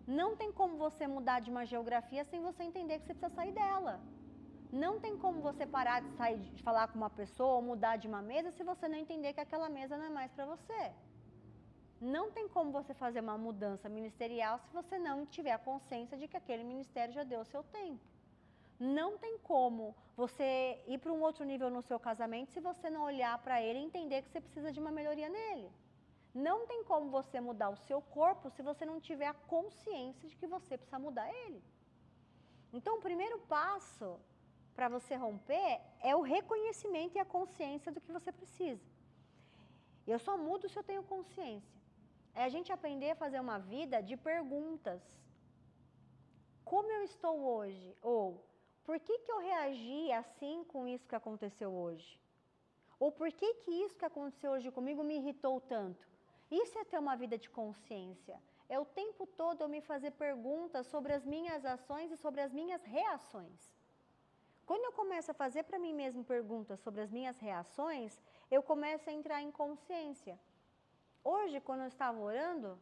[SPEAKER 1] Não tem como você mudar de uma geografia sem você entender que você precisa sair dela. Não tem como você parar de sair, de falar com uma pessoa ou mudar de uma mesa se você não entender que aquela mesa não é mais para você. Não tem como você fazer uma mudança ministerial se você não tiver a consciência de que aquele ministério já deu o seu tempo. Não tem como você ir para um outro nível no seu casamento se você não olhar para ele e entender que você precisa de uma melhoria nele. Não tem como você mudar o seu corpo se você não tiver a consciência de que você precisa mudar ele. Então, o primeiro passo para você romper é o reconhecimento e a consciência do que você precisa. Eu só mudo se eu tenho consciência. É a gente aprender a fazer uma vida de perguntas. Como eu estou hoje? Ou por que eu reagi assim com isso que aconteceu hoje? Ou por que isso que aconteceu hoje comigo me irritou tanto? Isso é ter uma vida de consciência. É o tempo todo eu me fazer perguntas sobre as minhas ações e sobre as minhas reações. Quando eu começo a fazer para mim mesmo perguntas sobre as minhas reações, eu começo a entrar em consciência. Hoje, quando eu estava orando,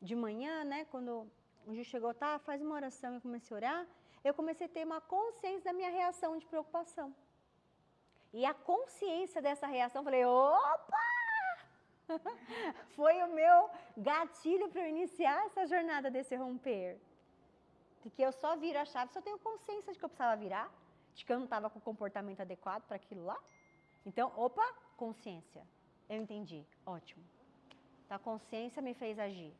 [SPEAKER 1] de manhã, né, quando o Gil chegou, tá, faz uma oração, eu comecei a orar, eu comecei a ter uma consciência da minha reação de preocupação. E a consciência dessa reação, eu falei, opa! Foi o meu gatilho para eu iniciar essa jornada desse romper. De que eu só viro a chave se eu tenho consciência de que eu precisava virar, de que eu não estava com o comportamento adequado para aquilo lá. Então, opa, consciência. Eu entendi, ótimo. Então, a consciência me fez agir.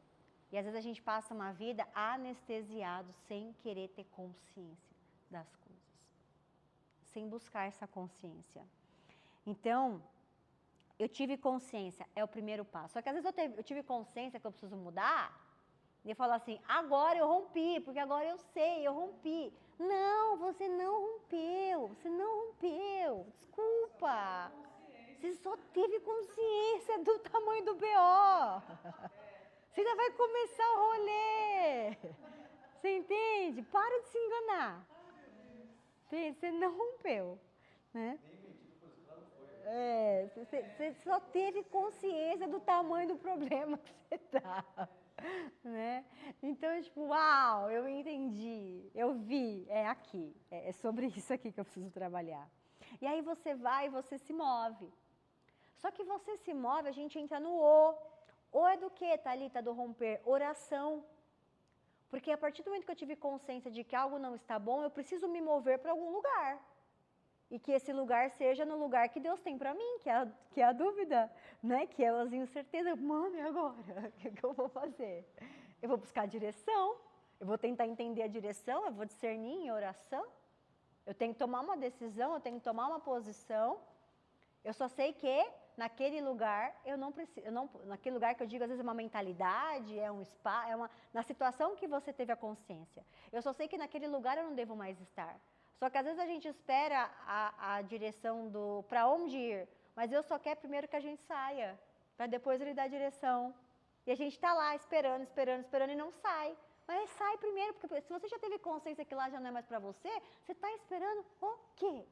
[SPEAKER 1] E às vezes a gente passa uma vida anestesiado, sem querer ter consciência das coisas. Sem buscar essa consciência. Então, eu tive consciência, é o primeiro passo. Só que às vezes eu tive consciência que eu preciso mudar, e eu falo assim, agora eu rompi, porque agora eu sei, eu rompi. Não, você não rompeu, desculpa. Você só teve consciência do tamanho do BO. Você ainda vai começar o rolê. Você entende? Para de se enganar. Você não rompeu, né? Você só teve consciência do tamanho do problema que você tá, né? Então, tipo, uau, eu entendi, eu vi, é aqui, é sobre isso aqui que eu preciso trabalhar. E aí você vai e você se move. Só que você se move, a gente entra no O. O é do que, Thalita, do romper? Oração. Porque a partir do momento que eu tive consciência de que algo não está bom, eu preciso me mover para algum lugar. E que esse lugar seja no lugar que Deus tem para mim, que é a dúvida, né? Que é as incertezas. Mano, e agora? O que eu vou fazer? Eu vou buscar direção, eu vou tentar entender a direção, eu vou discernir em oração. Eu tenho que tomar uma decisão, eu tenho que tomar uma posição. Eu só sei que naquele lugar eu não preciso, naquele lugar que eu digo às vezes é uma mentalidade, é um spa, na situação que você teve a consciência. Eu só sei que naquele lugar eu não devo mais estar. Só que às vezes a gente espera a direção do para onde ir, mas Deus só quer primeiro que a gente saia, para depois Ele dar a direção. E a gente está lá esperando e não sai, Mas sai primeiro, porque se você já teve consciência que lá já não é mais para você, você está esperando o quê?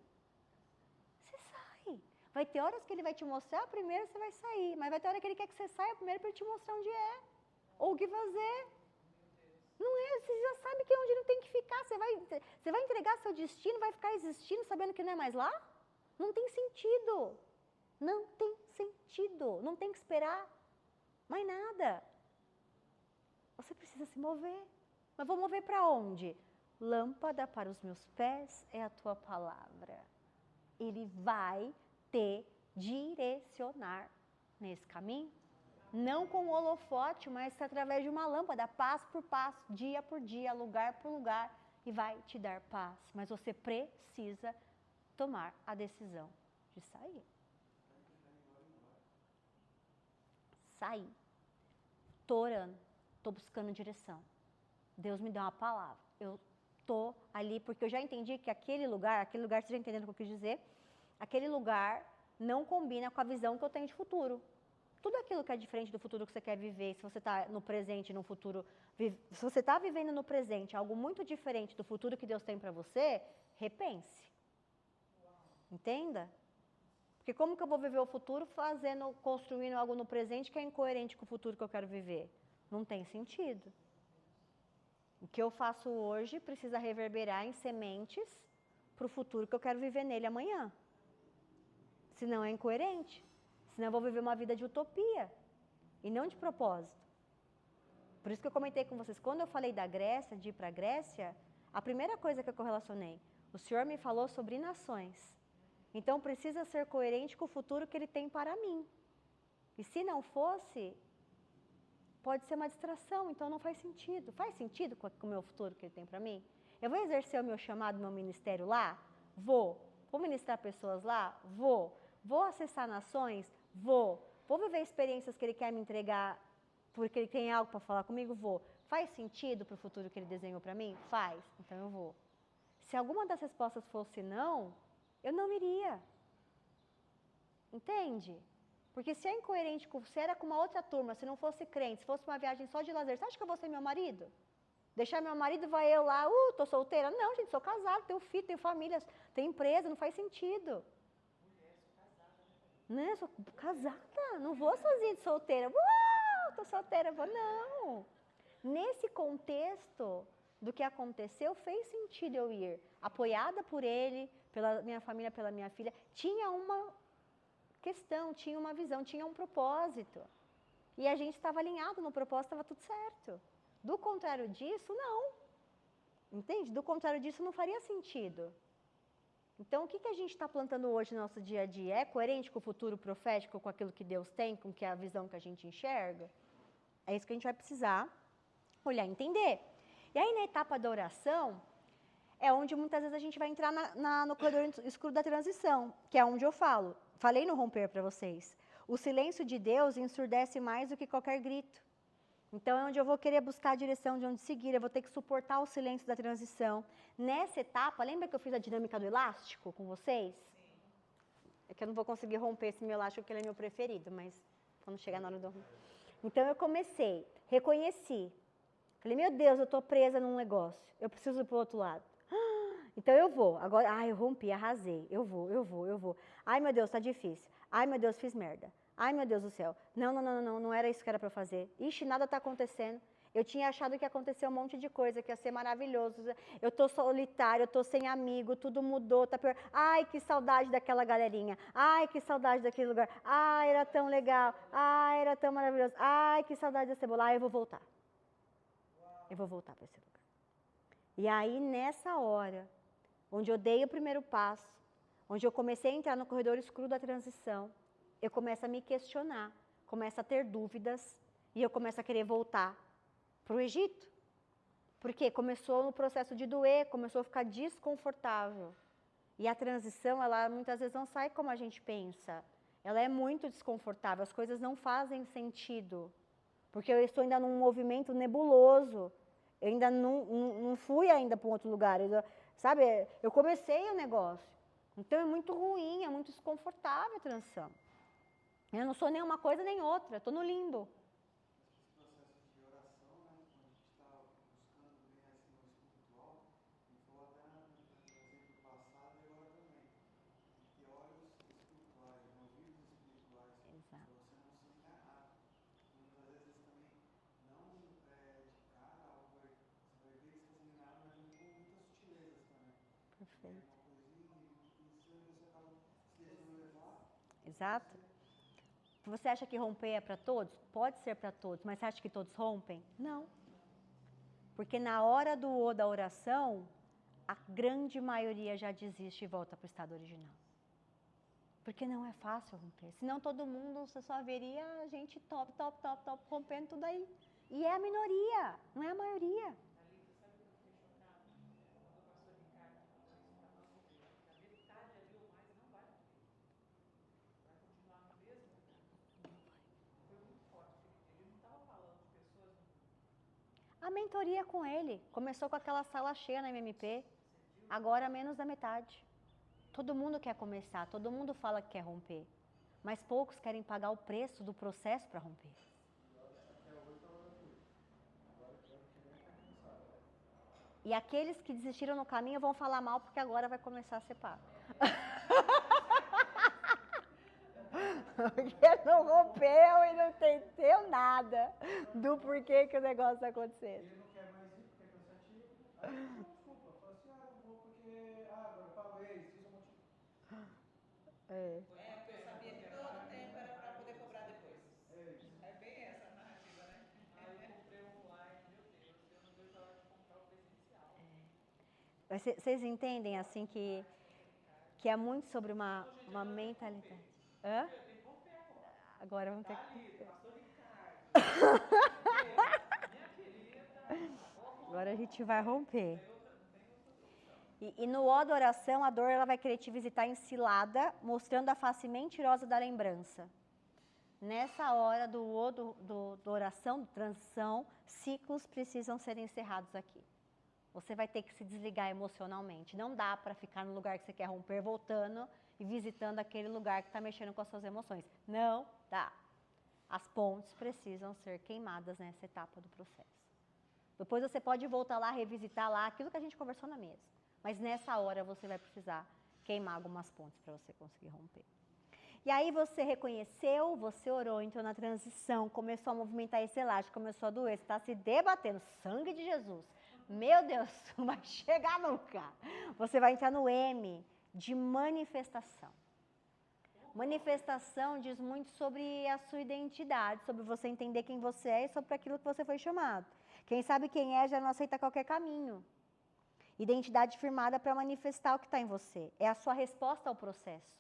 [SPEAKER 1] Você sai. Vai ter horas que ele vai te mostrar, primeiro você vai sair. Mas vai ter hora que ele quer que você saia primeiro para ele te mostrar onde é. Ou o que fazer. Não é, você já sabe que é onde não tem que ficar. Você vai entregar seu destino, vai ficar existindo sabendo que não é mais lá? Não tem sentido. Não tem sentido. Não tem que esperar mais nada. Você precisa se mover. Mas vou mover para onde? Lâmpada para os meus pés é a tua palavra. Ele vai te direcionar nesse caminho. Não com o holofote, mas através de uma lâmpada, passo por passo, dia por dia, lugar por lugar, e vai te dar paz. Mas você precisa tomar a decisão de sair. Sair. Estou orando, estou buscando direção. Deus me deu uma palavra. Eu estou ali porque eu já entendi que aquele lugar, você já entendendo o que eu quis dizer, aquele lugar não combina com a visão que eu tenho de futuro. Tudo aquilo que é diferente do futuro que você quer viver, se você está no presente, no futuro, se você está vivendo no presente algo muito diferente do futuro que Deus tem para você, repense. Entenda? Porque como que eu vou viver o futuro construindo algo no presente que é incoerente com o futuro que eu quero viver? Não tem sentido. O que eu faço hoje precisa reverberar em sementes para o futuro que eu quero viver nele amanhã. Senão é incoerente. Senão eu vou viver uma vida de utopia e não de propósito. Por isso que eu comentei com vocês, quando eu falei da Grécia, de ir para a Grécia, a primeira coisa que eu correlacionei, o Senhor me falou sobre nações. Então precisa ser coerente com o futuro que Ele tem para mim. E se não fosse, pode ser uma distração, então não faz sentido. Faz sentido com o meu futuro que Ele tem para mim? Eu vou exercer o meu chamado, meu ministério lá? Vou. Vou ministrar pessoas lá? Vou. Vou acessar nações? Vou. Vou viver experiências que Ele quer me entregar porque Ele tem algo para falar comigo? Vou. Faz sentido para o futuro que Ele desenhou para mim? Faz. Então eu vou. Se alguma das respostas fosse não, eu não iria. Entende? Porque se é incoerente, se era com uma outra turma, se não fosse crente, se fosse uma viagem só de lazer, você acha que eu vou ser meu marido? Deixar meu marido, vai eu lá, tô solteira? Não, gente, sou casada, tenho filho, tenho família, tenho empresa, não faz sentido. Né? Sou casada, não vou sozinha de solteira. Tô solteira, vou não. Nesse contexto do que aconteceu, fez sentido eu ir. Apoiada por ele, pela minha família, pela minha filha. Tinha uma questão, tinha uma visão, tinha um propósito. E a gente estava alinhado no propósito, estava tudo certo. Do contrário disso, não. Entende? Do contrário disso, não faria sentido. Então, o que a gente está plantando hoje no nosso dia a dia? É coerente com o futuro profético, com aquilo que Deus tem, com a visão que a gente enxerga? É isso que a gente vai precisar olhar e entender. E aí, na etapa da oração, é onde muitas vezes a gente vai entrar no corredor escuro da transição, que é onde eu falo. Falei no romper para vocês. O silêncio de Deus ensurdece mais do que qualquer grito. Então, é onde eu vou querer buscar a direção de onde seguir, eu vou ter que suportar o silêncio da transição. Nessa etapa, lembra que eu fiz a dinâmica do elástico com vocês? É que eu não vou conseguir romper esse meu elástico, porque ele é meu preferido, mas quando chegar na hora do... Então, eu comecei, reconheci. Falei, meu Deus, eu estou presa num negócio, eu preciso ir para o outro lado. Então, eu vou. Agora, eu rompi, arrasei. Eu vou. Ai, meu Deus, tá difícil. Ai, meu Deus, fiz merda. Ai, meu Deus do céu. Não era isso que era para fazer. Ixi, nada está acontecendo. Eu tinha achado que ia acontecer um monte de coisa, que ia ser maravilhoso. Eu estou solitário, eu estou sem amigo, tudo mudou, tá pior. Ai, que saudade daquela galerinha. Ai, que saudade daquele lugar. Ai, era tão legal. Ai, era tão maravilhoso. Ai, que saudade da cebola. Ai, eu vou voltar. Eu vou voltar para esse lugar. E aí, nessa hora, onde eu dei o primeiro passo, onde eu comecei a entrar no corredor escuro da transição, eu começo a me questionar, começo a ter dúvidas e eu começo a querer voltar para o Egito. Porque começou no processo de doer, começou a ficar desconfortável. E a transição, ela muitas vezes não sai como a gente pensa. Ela é muito desconfortável, as coisas não fazem sentido. Porque eu estou ainda num movimento nebuloso. Eu ainda não fui ainda para um outro lugar. Sabe, eu comecei o negócio. Então é muito ruim, é muito desconfortável a transição. Eu não sou nem uma coisa nem outra, estou no limbo.
[SPEAKER 3] Esse processo de oração, né, quando a gente está
[SPEAKER 1] Exato. Você acha que romper é para todos? Pode ser para todos, mas você acha que todos rompem? Não. Porque na hora da oração, a grande maioria já desiste e volta para o estado original. Porque não é fácil romper. Senão todo mundo, você só veria gente top, rompendo tudo aí. E é a minoria, não é a maioria.
[SPEAKER 4] Thalita, sabe o que eu fiquei chocada? Quando o pastor Ricardo falou isso para nós igreja, que a metade ali ou mais não vai romper. Vai continuar no mesmo lugar. Foi muito forte. Ele não estava falando de pessoas.
[SPEAKER 1] A mentoria com ele começou com aquela sala cheia na MMP, agora menos da metade. Todo mundo quer começar, todo mundo fala que quer romper, mas poucos querem pagar o preço do processo para romper. E aqueles que desistiram no caminho vão falar mal porque agora vai começar a ser pago. Porque não rompeu e não entendeu nada do porquê que o negócio está acontecendo.
[SPEAKER 3] Ele não quer mais ir porque é cansativo. Aí ele dá desculpa. Fala assim, não vou porque agora eu pago eles, isso é o motivo.
[SPEAKER 4] Porque eu sabia que todo tempo era para poder cobrar depois. É bem essa a narrativa, né? Aí eu comprei online, meu Deus, eu não vejo a hora de comprar o presencial.
[SPEAKER 1] Vocês entendem assim que é muito sobre uma mentalidade. Hã?
[SPEAKER 4] Tem que romper agora.
[SPEAKER 1] Agora vamos ter que.
[SPEAKER 4] Thalita, pastor Ricardo, minha querida.
[SPEAKER 1] Agora a gente vai romper. E no ó da oração, a dor ela vai querer te visitar em cilada, mostrando a face mentirosa da lembrança. Nessa hora do ó do oração, transição, ciclos precisam ser encerrados aqui. Você vai ter que se desligar emocionalmente. Não dá para ficar no lugar que você quer romper, voltando e visitando aquele lugar que está mexendo com as suas emoções. Não dá. As pontes precisam ser queimadas nessa etapa do processo. Depois você pode voltar lá, revisitar lá aquilo que a gente conversou na mesa. Mas nessa hora você vai precisar queimar algumas pontes para você conseguir romper. E aí você reconheceu, você orou, entrou na transição, começou a movimentar esse elástico, começou a doer, você está se debatendo, sangue de Jesus. Meu Deus, não vai chegar nunca. Você vai entrar no M, de manifestação. Manifestação diz muito sobre a sua identidade, sobre você entender quem você é e sobre aquilo que você foi chamado. Quem sabe quem é já não aceita qualquer caminho. Identidade firmada para manifestar o que está em você. É a sua resposta ao processo.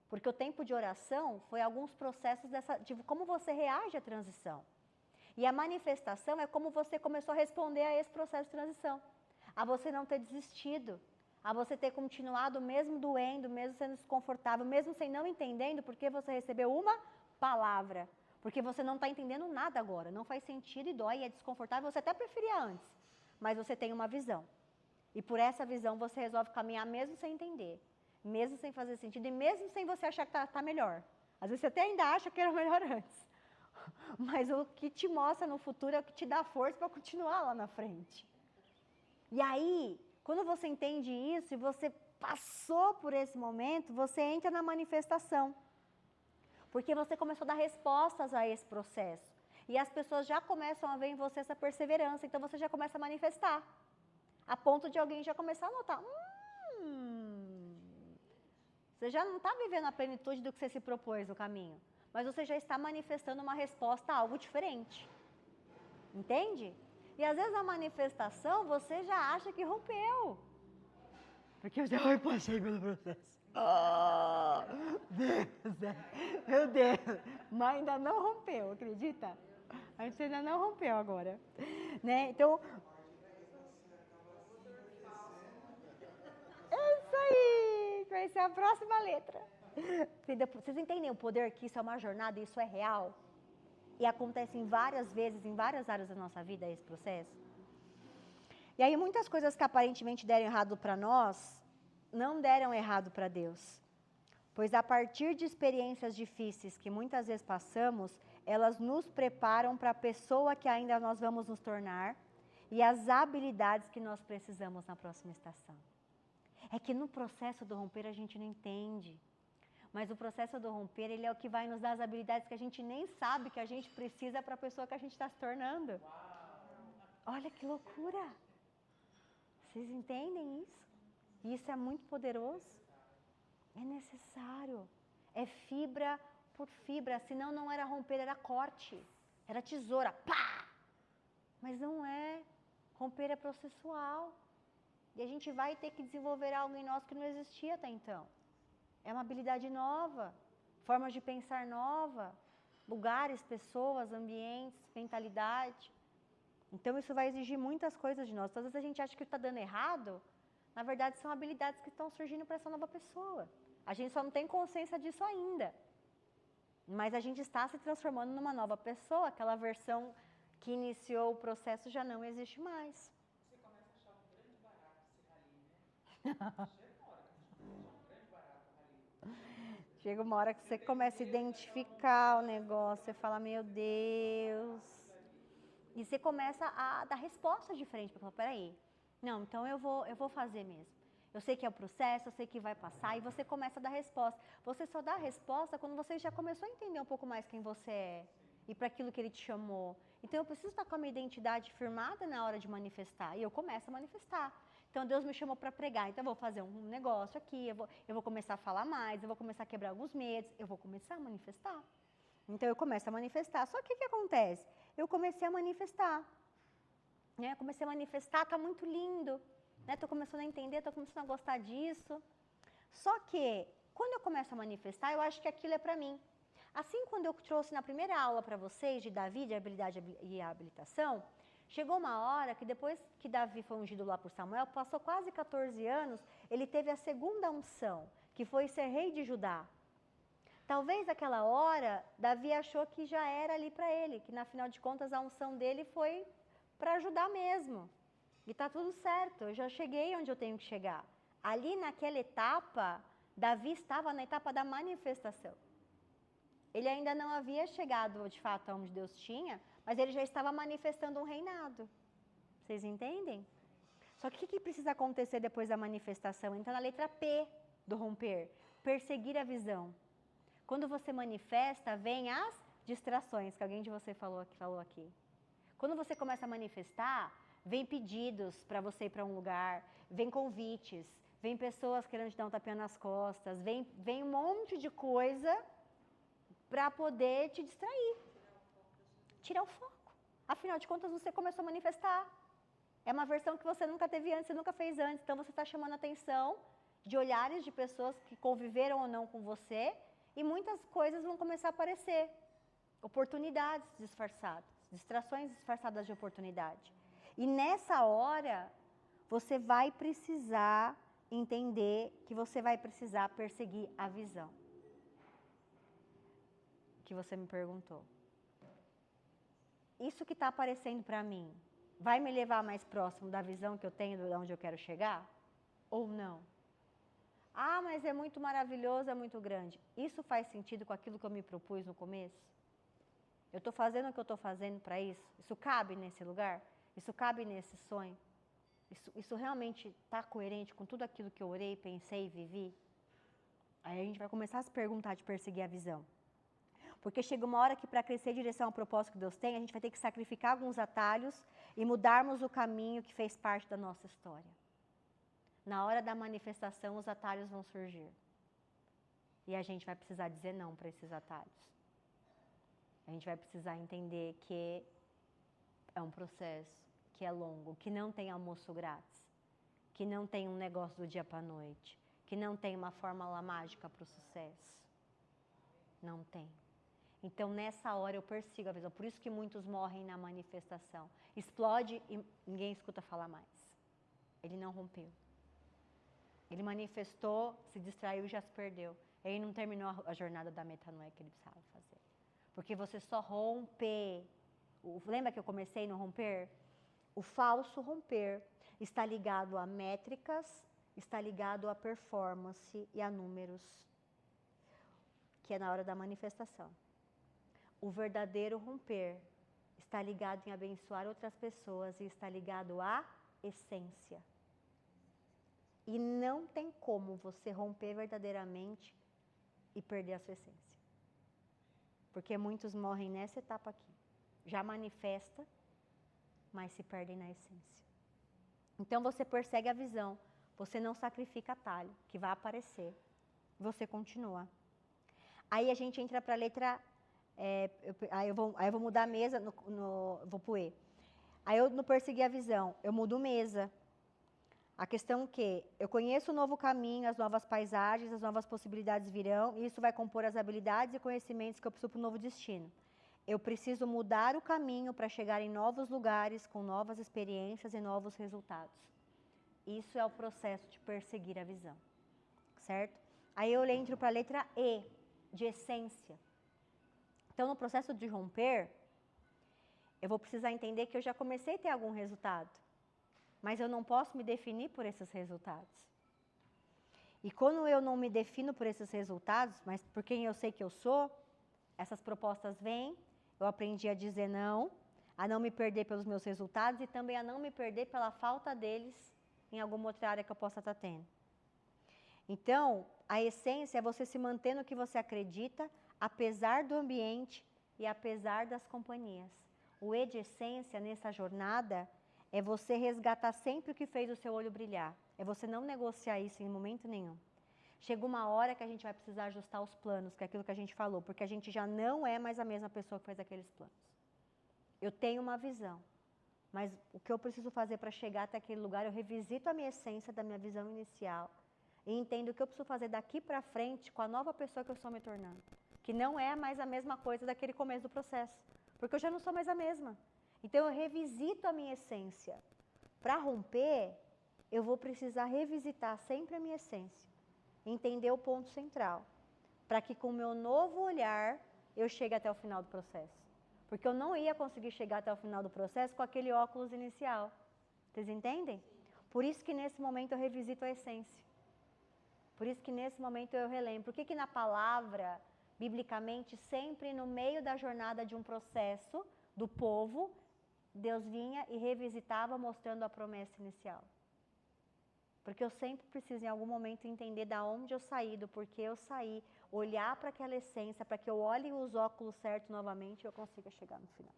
[SPEAKER 1] Porque o tempo de oração foi alguns processos de como você reage à transição. E a manifestação é como você começou a responder a esse processo de transição. A você não ter desistido. A você ter continuado mesmo doendo, mesmo sendo desconfortável, mesmo sem não entendendo porque você recebeu uma palavra. Porque você não está entendendo nada agora. Não faz sentido e dói, é desconfortável. Você até preferia antes. Mas você tem uma visão. E por essa visão você resolve caminhar mesmo sem entender. Mesmo sem fazer sentido e mesmo sem você achar que está melhor. Às vezes você até ainda acha que era melhor antes. Mas o que te mostra no futuro é o que te dá força para continuar lá na frente. E aí, quando você entende isso e você passou por esse momento, você entra na manifestação. Porque você começou a dar respostas a esse processo. E as pessoas já começam a ver em você essa perseverança, então você já começa a manifestar. A ponto de alguém já começar a notar. Você já não está vivendo a plenitude do que você se propôs no caminho. Mas você já está manifestando uma resposta a algo diferente. Entende? E às vezes a manifestação você já acha que rompeu. Porque eu já passei pelo processo. Deus, meu Deus. Mas ainda não rompeu, acredita? A gente ainda não rompeu agora. Né? Então... É isso aí, vai ser a próxima letra. Vocês entendem o poder que isso é uma jornada, isso é real? E acontece em várias vezes, em várias áreas da nossa vida, esse processo? E aí muitas coisas que aparentemente deram errado para nós, não deram errado para Deus. Pois a partir de experiências difíceis que muitas vezes passamos, elas nos preparam para a pessoa que ainda nós vamos nos tornar e as habilidades que nós precisamos na próxima estação. É que no processo do romper a gente não entende. Mas o processo do romper, ele é o que vai nos dar as habilidades que a gente nem sabe que a gente precisa para a pessoa que a gente está se tornando. Olha que loucura! Vocês entendem isso? E isso é muito poderoso. É necessário. É fibra por fibra, senão não era romper, era corte. Era tesoura, pá! Mas não é. Romper é processual. E a gente vai ter que desenvolver algo em nós que não existia até então. É uma habilidade nova, formas de pensar nova, lugares, pessoas, ambientes, mentalidade. Então isso vai exigir muitas coisas de nós. Às vezes a gente acha que está dando errado, na verdade são habilidades que estão surgindo para essa nova pessoa. A gente só não tem consciência disso ainda. Mas a gente está se transformando numa nova pessoa, aquela versão que iniciou o processo já não existe mais.
[SPEAKER 4] Você começa a achar um grande barato esse rali, né? Chega uma hora que a gente começa a achar um grande barato o rali.
[SPEAKER 1] Chega uma hora que você começa a identificar o negócio, você fala, meu Deus. E você começa a dar respostas diferentes, para falar, peraí, não, então eu vou fazer mesmo. Eu sei que é o processo, eu sei que vai passar, e você começa a dar resposta. Você só dá a resposta quando você já começou a entender um pouco mais quem você é e para aquilo que ele te chamou. Então eu preciso estar com a minha identidade firmada na hora de manifestar, e eu começo a manifestar. Então Deus me chamou para pregar, então eu vou fazer um negócio aqui, eu vou começar a falar mais, eu vou começar a quebrar alguns medos, eu vou começar a manifestar. Então eu começo a manifestar. Só que o que acontece? Eu comecei a manifestar. Né? Comecei a manifestar, tá muito lindo. Né? Tô começando a entender, tô começando a gostar disso. Só que quando eu começo a manifestar, eu acho que aquilo é para mim. Assim, quando eu trouxe na primeira aula para vocês de Davi, de habilidade e habilitação, chegou uma hora que depois que Davi foi ungido lá por Samuel, passou quase 14 anos, ele teve a segunda unção, que foi ser rei de Judá. Talvez naquela hora, Davi achou que já era ali para ele, que na final de contas a unção dele foi para ajudar mesmo. E está tudo certo, eu já cheguei onde eu tenho que chegar. Ali naquela etapa, Davi estava na etapa da manifestação. Ele ainda não havia chegado de fato aonde Deus tinha, mas ele já estava manifestando um reinado. Vocês entendem? Só que o que precisa acontecer depois da manifestação? Entra na letra P do romper, perseguir a visão. Quando você manifesta, vem as distrações, que alguém de você falou aqui. Quando você começa a manifestar, vem pedidos para você ir para um lugar, vem convites, vem pessoas querendo te dar um tapinha nas costas, vem um monte de coisa para poder te distrair. Tirar o foco. Afinal de contas, você começou a manifestar. É uma versão que você nunca teve antes, você nunca fez antes. Então, você está chamando a atenção de olhares de pessoas que conviveram ou não com você, e muitas coisas vão começar a aparecer. Oportunidades disfarçadas, distrações disfarçadas de oportunidade. E nessa hora, você vai precisar entender que você vai precisar perseguir a visão. Que você me perguntou. Isso que está aparecendo para mim, vai me levar mais próximo da visão que eu tenho de onde eu quero chegar? Ou não? Ah, mas é muito maravilhoso, é muito grande. Isso faz sentido com aquilo que eu me propus no começo? Eu estou fazendo o que eu estou fazendo para isso? Isso cabe nesse lugar? Isso cabe nesse sonho? Isso realmente está coerente com tudo aquilo que eu orei, pensei e vivi? Aí a gente vai começar a se perguntar de perseguir a visão. Porque chega uma hora que para crescer em direção ao propósito que Deus tem, a gente vai ter que sacrificar alguns atalhos e mudarmos o caminho que fez parte da nossa história. Na hora da manifestação, os atalhos vão surgir. E a gente vai precisar dizer não para esses atalhos. A gente vai precisar entender que é um processo, que é longo, que não tem almoço grátis, que não tem um negócio do dia para a noite, que não tem uma fórmula mágica para o sucesso. Não tem. Então, nessa hora, eu persigo a visão. Por isso que muitos morrem na manifestação. Explode e ninguém escuta falar mais. Ele não rompeu. Ele manifestou, se distraiu e já se perdeu. Ele não terminou a jornada da metanoia que ele precisava fazer. Porque você só rompe. Lembra que eu comecei no romper? O falso romper está ligado a métricas, está ligado a performance e a números, que é na hora da manifestação. O verdadeiro romper está ligado em abençoar outras pessoas e está ligado à essência. E não tem como você romper verdadeiramente e perder a sua essência. Porque muitos morrem nessa etapa aqui. Já manifesta, mas se perdem na essência. Então você persegue a visão, você não sacrifica atalho, que vai aparecer. Você continua. Aí a gente entra para a letra... aí eu vou mudar a mesa, vou pro E. Aí eu no perseguir a visão, eu mudo mesa. A questão que eu conheço o novo caminho, as novas paisagens, as novas possibilidades virão, e isso vai compor as habilidades e conhecimentos que eu preciso para o novo destino. Eu preciso mudar o caminho para chegar em novos lugares, com novas experiências e novos resultados. Isso é o processo de perseguir a visão, certo? Aí eu entro para a letra E, de essência. Então, no processo de romper, eu vou precisar entender que eu já comecei a ter algum resultado, mas eu não posso me definir por esses resultados. E quando eu não me defino por esses resultados, mas por quem eu sei que eu sou, essas propostas vêm, eu aprendi a dizer não, a não me perder pelos meus resultados e também a não me perder pela falta deles em alguma outra área que eu possa estar tendo. Então, a essência é você se manter no que você acredita, apesar do ambiente e apesar das companhias. O E de essência nessa jornada é você resgatar sempre o que fez o seu olho brilhar. É você não negociar isso em momento nenhum. Chega uma hora que a gente vai precisar ajustar os planos, que é aquilo que a gente falou, porque a gente já não é mais a mesma pessoa que fez aqueles planos. Eu tenho uma visão, mas o que eu preciso fazer para chegar até aquele lugar, eu revisito a minha essência da minha visão inicial e entendo o que eu preciso fazer daqui para frente com a nova pessoa que eu estou me tornando. Que não é mais a mesma coisa daquele começo do processo, porque eu já não sou mais a mesma. Então eu revisito a minha essência. Para romper, eu vou precisar revisitar sempre a minha essência. Entender o ponto central, para que com o meu novo olhar eu chegue até o final do processo. Porque eu não ia conseguir chegar até o final do processo com aquele óculos inicial. Vocês entendem? Por isso que nesse momento eu revisito a essência. Por isso que nesse momento eu relembro. Por que na palavra, biblicamente, sempre no meio da jornada de um processo do povo, Deus vinha e revisitava mostrando a promessa inicial? Porque eu sempre preciso, em algum momento, entender de onde eu saí, do porquê eu saí, olhar para aquela essência, para que eu olhe os óculos certos novamente e eu consiga chegar no final.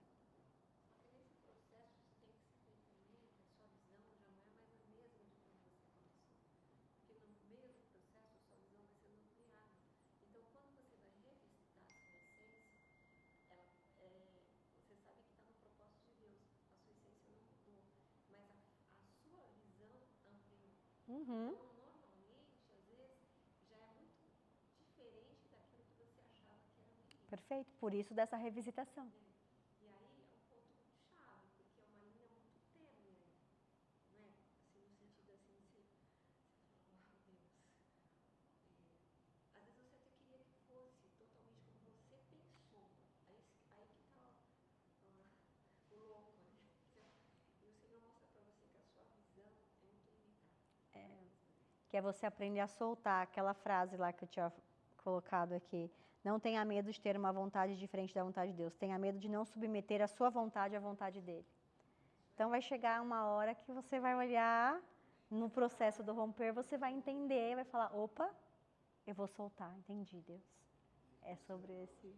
[SPEAKER 1] Uhum.
[SPEAKER 2] Então, normalmente, às vezes, já é muito diferente daquilo que você achava que era no início.
[SPEAKER 1] Perfeito, por isso dessa revisitação.
[SPEAKER 2] E aí é um ponto chave, porque é uma linha muito tênue, não é? Assim, no sentido assim, você fala, oh, Deus. Às vezes você até queria que fosse totalmente como você pensou. Aí que tá o louco, né? E o Senhor mostra para você que a sua visão é muito limitada.
[SPEAKER 1] Que é você aprender a soltar aquela frase lá que eu tinha colocado aqui. Não tenha medo de ter uma vontade diferente da vontade de Deus. Tenha medo de não submeter a sua vontade à vontade dele. Então vai chegar uma hora que você vai olhar no processo do romper, você vai entender, vai falar, opa, eu vou soltar, entendi, Deus. É sobre esse...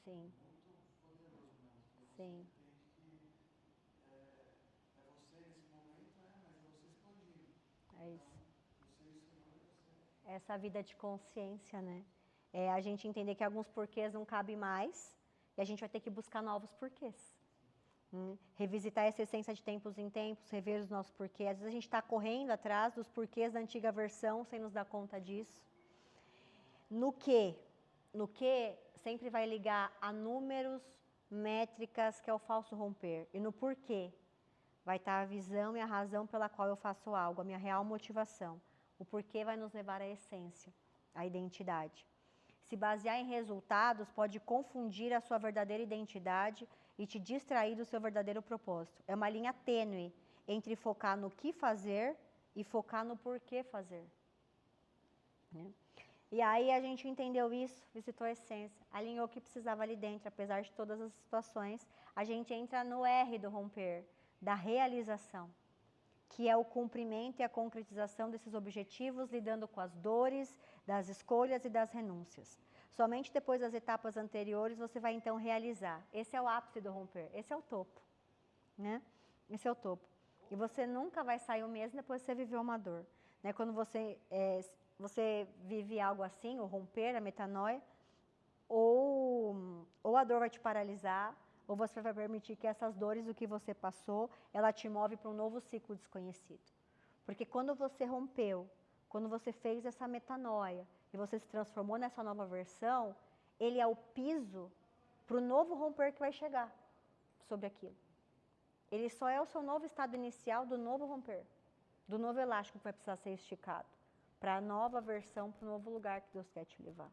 [SPEAKER 1] Sim. Sim. É isso. Essa vida de consciência, né? É a gente entender que alguns porquês não cabem mais e a gente vai ter que buscar novos porquês. Revisitar essa essência de tempos em tempos, rever os nossos porquês. Às vezes a gente está correndo atrás dos porquês da antiga versão sem nos dar conta disso. No que? No que sempre vai ligar a números, métricas, que é o falso romper. E no porquê vai estar a visão e a razão pela qual eu faço algo, a minha real motivação. O porquê vai nos levar à essência, à identidade. Se basear em resultados pode confundir a sua verdadeira identidade e te distrair do seu verdadeiro propósito. É uma linha tênue entre focar no que fazer e focar no porquê fazer. E aí a gente entendeu isso, visitou a essência, alinhou o que precisava ali dentro, apesar de todas as situações. A gente entra no R do romper, da realização, que é o cumprimento e a concretização desses objetivos, lidando com as dores, das escolhas e das renúncias. Somente depois das etapas anteriores você vai então realizar. Esse é o ápice do romper, esse é o topo, né? Esse é o topo. E você nunca vai sair o mesmo depois que você viveu uma dor. Né? Quando você vive algo assim, o romper, a metanoia, ou a dor vai te paralisar, ou você vai permitir que essas dores, o que você passou, ela te move para um novo ciclo desconhecido. Porque quando você rompeu, quando você fez essa metanoia, e você se transformou nessa nova versão, ele é o piso para o novo romper que vai chegar sobre aquilo. Ele só é o seu novo estado inicial do novo romper, do novo elástico que vai precisar ser esticado, para a nova versão, para o novo lugar que Deus quer te levar.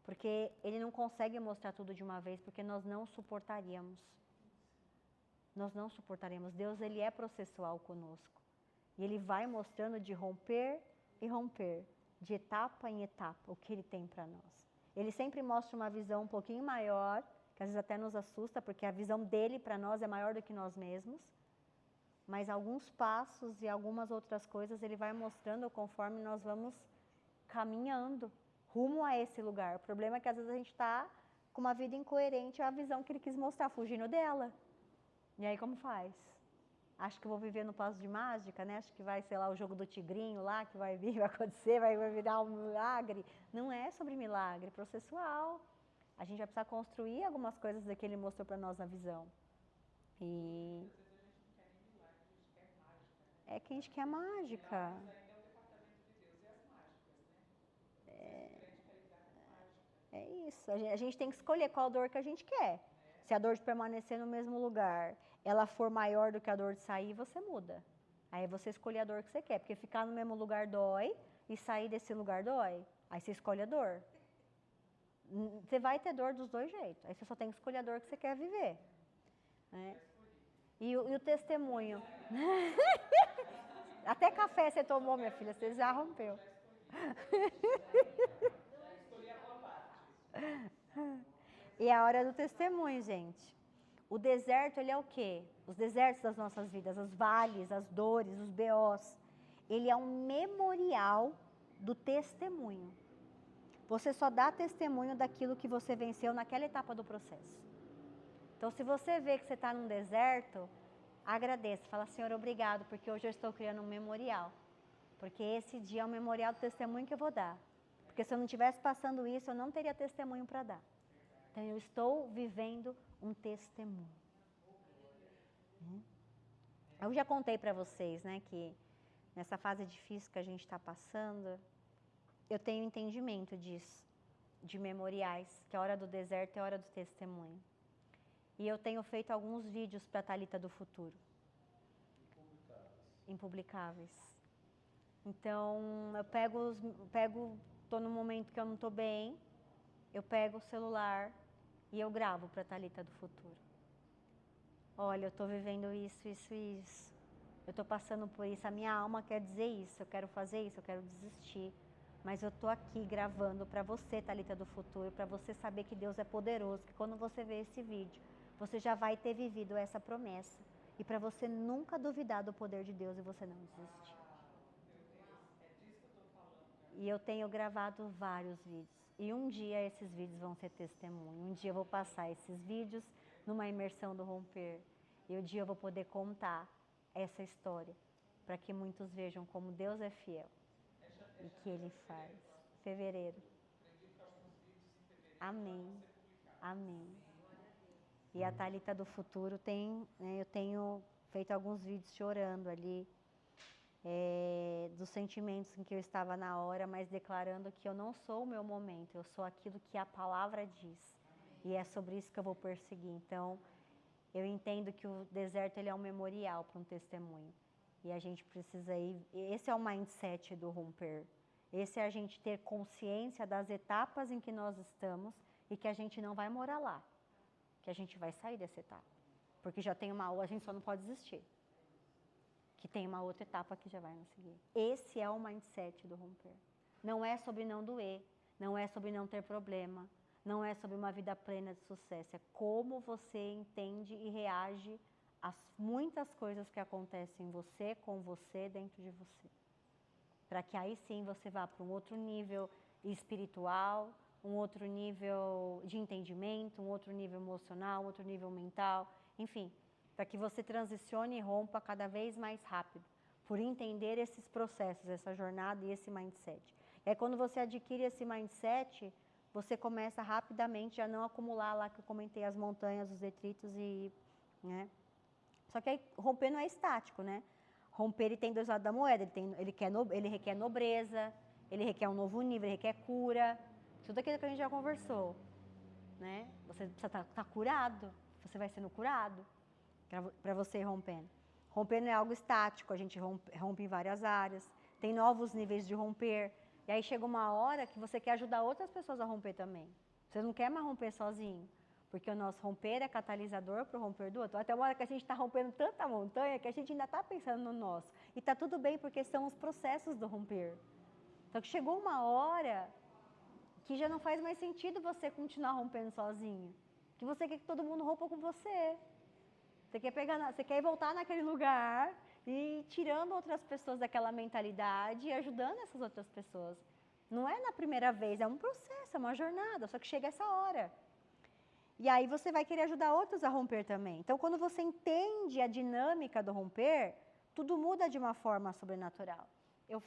[SPEAKER 1] Porque Ele não consegue mostrar tudo de uma vez, porque nós não suportaríamos. Nós não suportaríamos. Deus, Ele é processual conosco. E Ele vai mostrando de romper e romper, de etapa em etapa, o que Ele tem para nós. Ele sempre mostra uma visão um pouquinho maior, que às vezes até nos assusta, porque a visão dele para nós é maior do que nós mesmos. Mas alguns passos e algumas outras coisas Ele vai mostrando conforme nós vamos caminhando rumo a esse lugar. O problema é que às vezes a gente está com uma vida incoerente à visão que Ele quis mostrar, fugindo dela. E aí como faz? Acho que eu vou viver no passo de mágica, né? Acho que vai, sei lá, o jogo do tigrinho lá, que vai vir, vai acontecer, vai virar um milagre. Não é sobre milagre, é processual. A gente vai precisar construir algumas coisas que Ele mostrou para nós na visão. E é que a gente quer mágica. É isso. A gente tem que escolher qual dor que a gente quer. Se a dor de permanecer no mesmo lugar, ela for maior do que a dor de sair, você muda. Aí você escolhe a dor que você quer, porque ficar no mesmo lugar dói e sair desse lugar dói. Aí você escolhe a dor. Você vai ter dor dos dois jeitos. Aí você só tem que escolher a dor que você quer viver. Né? E o testemunho. Até café você tomou, minha filha, você já rompeu. E a hora do testemunho, gente. O deserto, ele é o quê? Os desertos das nossas vidas, os vales, as dores, os BOs. Ele é um memorial do testemunho. Você só dá testemunho daquilo que você venceu naquela etapa do processo. Então, se você vê que você está num deserto, agradeça. Fala, Senhor, obrigado, porque hoje eu estou criando um memorial. Porque esse dia é o memorial do testemunho que eu vou dar. Porque se eu não estivesse passando isso, eu não teria testemunho para dar. Então, eu estou vivendo um testemunho. Eu já contei para vocês, né, que nessa fase difícil que a gente está passando, eu tenho entendimento disso, de memoriais, que a hora do deserto é a hora do testemunho. E eu tenho feito alguns vídeos para a Thalita do Futuro. Impublicáveis. Então, estou num momento que eu não estou bem, eu pego o celular e eu gravo para a Thalita do Futuro. Olha, eu estou vivendo isso, isso e isso. Eu estou passando por isso, a minha alma quer dizer isso, eu quero fazer isso, eu quero desistir. Mas eu estou aqui gravando para você, Thalita do Futuro, para você saber que Deus é poderoso, que quando você vê esse vídeo, você já vai ter vivido essa promessa. E para você nunca duvidar do poder de Deus e você não desistir. E eu tenho gravado vários vídeos. E um dia esses vídeos vão ser testemunho. Um dia eu vou passar esses vídeos numa imersão do romper. E um dia eu vou poder contar essa história. Para que muitos vejam como Deus é fiel. E que Ele faz. Fevereiro. Amém. Amém. E a Thalita do futuro eu tenho feito alguns vídeos chorando ali, dos sentimentos em que eu estava na hora, mas declarando que eu não sou o meu momento, eu sou aquilo que a palavra diz. E é sobre isso que eu vou perseguir. Então, eu entendo que o deserto ele é um memorial para um testemunho. E a gente precisa ir. Esse é o mindset do romper. Esse é a gente ter consciência das etapas em que nós estamos e que a gente não vai morar lá. Que a gente vai sair dessa etapa. Porque já tem a gente só não pode desistir. Que tem uma outra etapa que já vai nos seguir. Esse é o mindset do romper. Não é sobre não doer, não é sobre não ter problema, não é sobre uma vida plena de sucesso. É como você entende e reage às muitas coisas que acontecem em você, com você, dentro de você. Para que aí sim você vá para um outro nível espiritual, um outro nível de entendimento, um outro nível emocional, um outro nível mental, enfim, para que você transicione e rompa cada vez mais rápido, por entender esses processos, essa jornada e esse mindset. E aí quando você adquire esse mindset, você começa rapidamente a não acumular lá que eu comentei as montanhas, os detritos né? Só que aí romper não é estático, né? Romper ele tem dois lados da moeda, ele requer nobreza, ele requer um novo nível, ele requer cura, tudo aquilo que a gente já conversou, né? Você precisa estar curado, você vai sendo curado para você ir rompendo. Romper não é algo estático, a gente rompe em várias áreas, tem novos níveis de romper, e aí chega uma hora que você quer ajudar outras pessoas a romper também. Você não quer mais romper sozinho. Porque o nosso romper é catalisador para o romper do outro. Até uma hora que a gente está rompendo tanta montanha que a gente ainda está pensando no nosso. E está tudo bem, porque são os processos do romper. Só que chegou uma hora que já não faz mais sentido você continuar rompendo sozinho. Que você quer que todo mundo rompa com você. Você quer voltar naquele lugar e tirando outras pessoas daquela mentalidade e ajudando essas outras pessoas. Não é na primeira vez, é um processo, é uma jornada. Só que chega essa hora. E aí você vai querer ajudar outros a romper também. Então, quando você entende a dinâmica do romper, tudo muda de uma forma sobrenatural. Eu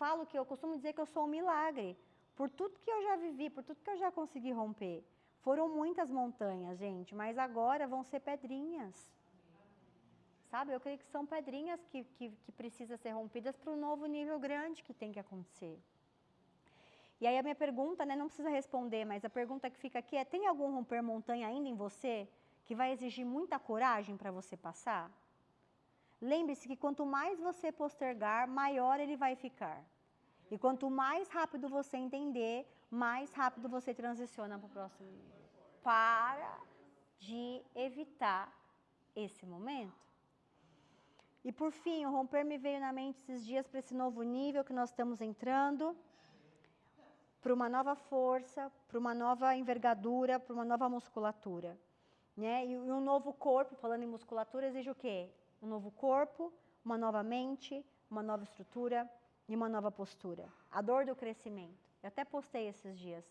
[SPEAKER 1] costumo dizer que eu sou um milagre. Por tudo que eu já vivi, por tudo que eu já consegui romper. Foram muitas montanhas, gente, mas agora vão ser pedrinhas. Sabe, eu creio que são pedrinhas que precisam ser rompidas para um novo nível grande que tem que acontecer. E aí a minha pergunta, né, não precisa responder, mas a pergunta que fica aqui é, tem algum romper montanha ainda em você que vai exigir muita coragem para você passar? Lembre-se que quanto mais você postergar, maior ele vai ficar. E quanto mais rápido você entender, mais rápido você transiciona para o próximo nível. Para de evitar esse momento. E por fim, o romper me veio na mente esses dias para esse novo nível que nós estamos entrando, para uma nova força, para uma nova envergadura, para uma nova musculatura. Né? E um novo corpo, falando em musculatura, exige o quê? Um novo corpo, uma nova mente, uma nova estrutura e uma nova postura. A dor do crescimento. Eu até postei esses dias.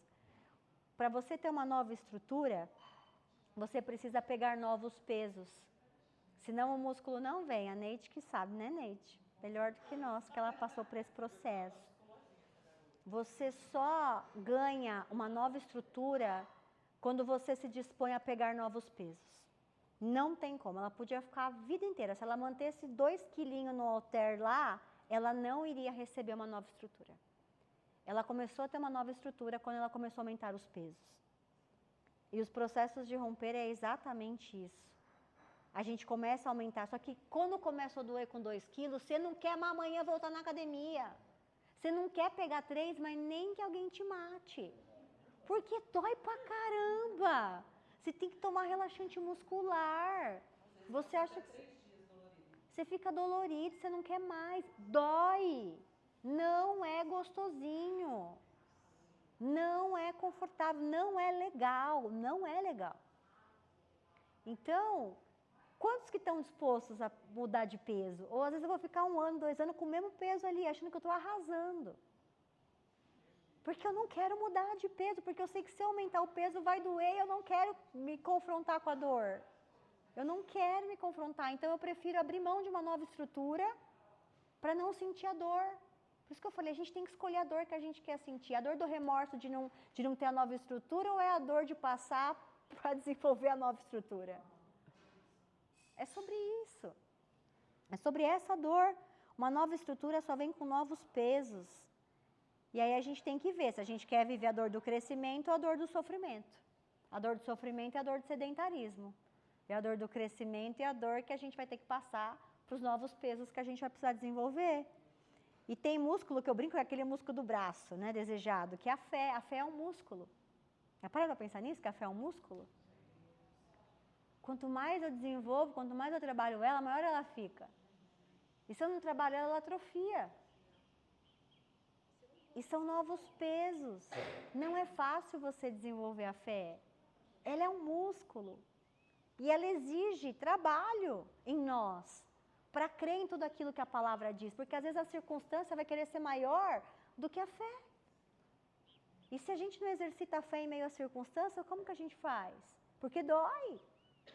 [SPEAKER 1] Para você ter uma nova estrutura, você precisa pegar novos pesos. Senão o músculo não vem. A Neide que sabe, né, Neide? Melhor do que nós, que ela passou por esse processo. Você só ganha uma nova estrutura quando você se dispõe a pegar novos pesos. Não tem como. Ela podia ficar a vida inteira. Se ela mantesse 2 quilinhos no halter lá, ela não iria receber uma nova estrutura. Ela começou a ter uma nova estrutura quando ela começou a aumentar os pesos. E os processos de romper é exatamente isso. A gente começa a aumentar. Só que quando começa a doer com 2 quilos, você não quer mais amanhã voltar na academia. Você não quer pegar 3, mas nem que alguém te mate. Porque dói pra caramba. Você tem que tomar relaxante muscular. Você acha que você fica dolorido, você não quer mais. Dói. Não é gostosinho. Não é confortável, não é legal, não é legal. Então, quantos que estão dispostos a mudar de peso? Ou às vezes eu vou ficar 1 ano, 2 anos com o mesmo peso ali, achando que eu estou arrasando. Porque eu não quero mudar de peso, porque eu sei que se eu aumentar o peso vai doer e eu não quero me confrontar com a dor. Eu não quero me confrontar, então eu prefiro abrir mão de uma nova estrutura para não sentir a dor. Por isso que eu falei, a gente tem que escolher a dor que a gente quer sentir. A dor do remorso de não ter a nova estrutura ou é a dor de passar para desenvolver a nova estrutura? É sobre isso. É sobre essa dor. Uma nova estrutura só vem com novos pesos. E aí a gente tem que ver se a gente quer viver a dor do crescimento ou a dor do sofrimento. A dor do sofrimento é a dor do sedentarismo. É a dor do crescimento e a dor que a gente vai ter que passar para os novos pesos que a gente vai precisar desenvolver. E tem músculo, que eu brinco, é aquele músculo do braço, né, desejado, que é a fé. A fé é um músculo. Já parou para pensar nisso, que a fé é um músculo? Quanto mais eu desenvolvo, quanto mais eu trabalho ela, maior ela fica. E se eu não trabalho ela atrofia. E são novos pesos. Não é fácil você desenvolver a fé. Ela é um músculo. E ela exige trabalho em nós, para crer em tudo aquilo que a palavra diz. Porque às vezes a circunstância vai querer ser maior do que a fé. E se a gente não exercita a fé em meio à circunstância, como que a gente faz? Porque dói.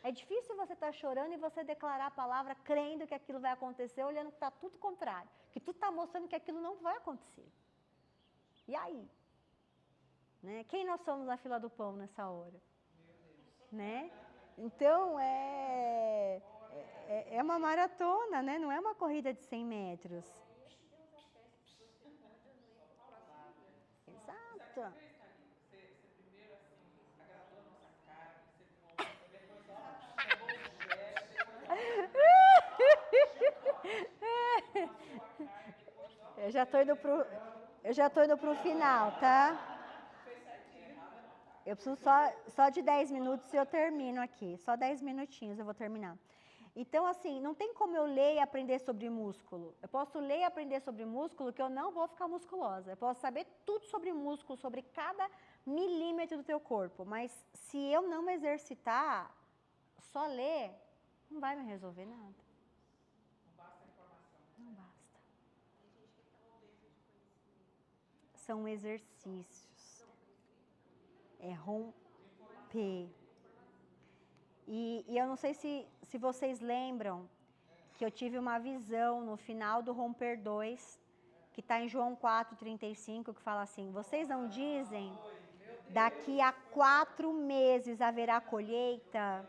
[SPEAKER 1] É difícil você estar chorando e você declarar a palavra crendo que aquilo vai acontecer, olhando que está tudo contrário. Que tudo está mostrando que aquilo não vai acontecer. E aí? Né? Quem nós somos na fila do pão nessa hora? Né? Então, é uma maratona, né? Não é uma corrida de 100 metros. Exato.
[SPEAKER 4] Você primeiro, assim, agradou a nossa carne, você trouxe, depois, ó, chamou o gesto, depois,
[SPEAKER 1] Eu já tô indo pro final, tá?
[SPEAKER 4] fez certinho, errado não tá.
[SPEAKER 1] Eu preciso só de 10 minutos e eu termino aqui. Só 10 minutinhos eu vou terminar. Então, assim, não tem como eu ler e aprender sobre músculo. Eu posso ler e aprender sobre músculo que eu não vou ficar musculosa. Eu posso saber tudo sobre músculo, sobre cada milímetro do teu corpo. Mas se eu não me exercitar, só ler, não vai me resolver nada.
[SPEAKER 4] Não basta a informação.
[SPEAKER 1] Não basta. São exercícios. É romper. E eu não sei se vocês lembram que eu tive uma visão no final do Romper 2, que está em João 4,35, que fala assim: vocês não dizem, daqui a 4 meses haverá colheita?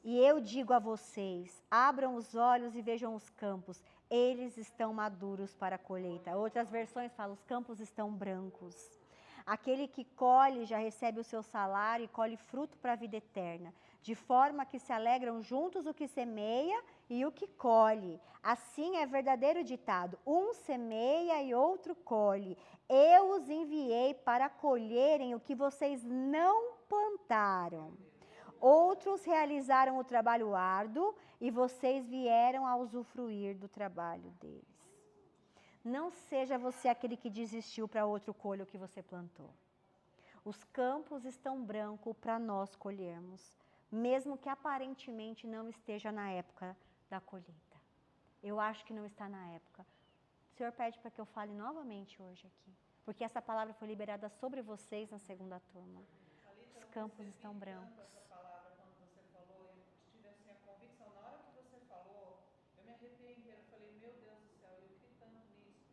[SPEAKER 1] E eu digo a vocês, abram os olhos e vejam os campos, eles estão maduros para a colheita. Outras versões falam, os campos estão brancos. Aquele que colhe já recebe o seu salário e colhe fruto para a vida eterna, de forma que se alegram juntos o que semeia e o que colhe. Assim é verdadeiro ditado, um semeia e outro colhe. Eu os enviei para colherem o que vocês não plantaram. Outros realizaram o trabalho árduo e vocês vieram a usufruir do trabalho deles. Não seja você aquele que desistiu para outro colher o que você plantou. Os campos estão brancos para nós colhermos, mesmo que aparentemente não esteja na época da colheita. Eu acho que não está na época. O Senhor pede para que eu fale novamente hoje aqui, porque essa palavra foi liberada sobre vocês na segunda turma. Os campos estão brancos.
[SPEAKER 4] Essa palavra, quando você falou, eu tive assim a convicção, na hora que você falou, eu me arrepiei inteiro, eu falei, meu Deus do céu, eu criei tanto nisso.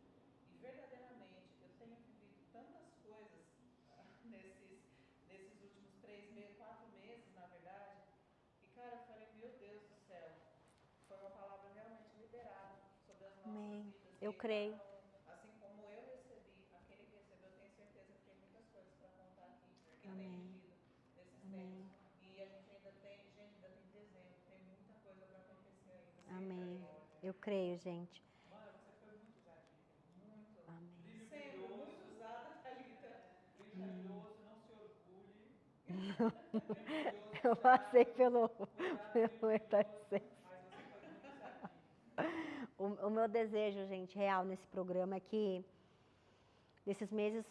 [SPEAKER 4] E verdadeiramente, eu tenho vivido tantas coisas nesses últimos 4 meses, na verdade, e cara, eu falei, meu Deus do céu, foi uma palavra realmente liberada sobre as nossas vidas.
[SPEAKER 1] Eu creio.
[SPEAKER 4] Assim como eu recebi, aquele que recebeu, eu tenho certeza que tem muitas coisas para contar aqui, porque tem vivido nesses tempos. E a gente ainda tem dezembro, tem muita coisa para acontecer ainda.
[SPEAKER 1] Amém. Eu creio, gente.
[SPEAKER 4] Mano, você foi muito usadinha, muito.
[SPEAKER 1] Amém.
[SPEAKER 4] Sempre muito usada, Thalita. Brilhoso, não se orgulhe.
[SPEAKER 1] Eu passei pelo ETC. O meu desejo, gente, real nesse programa é que nesses meses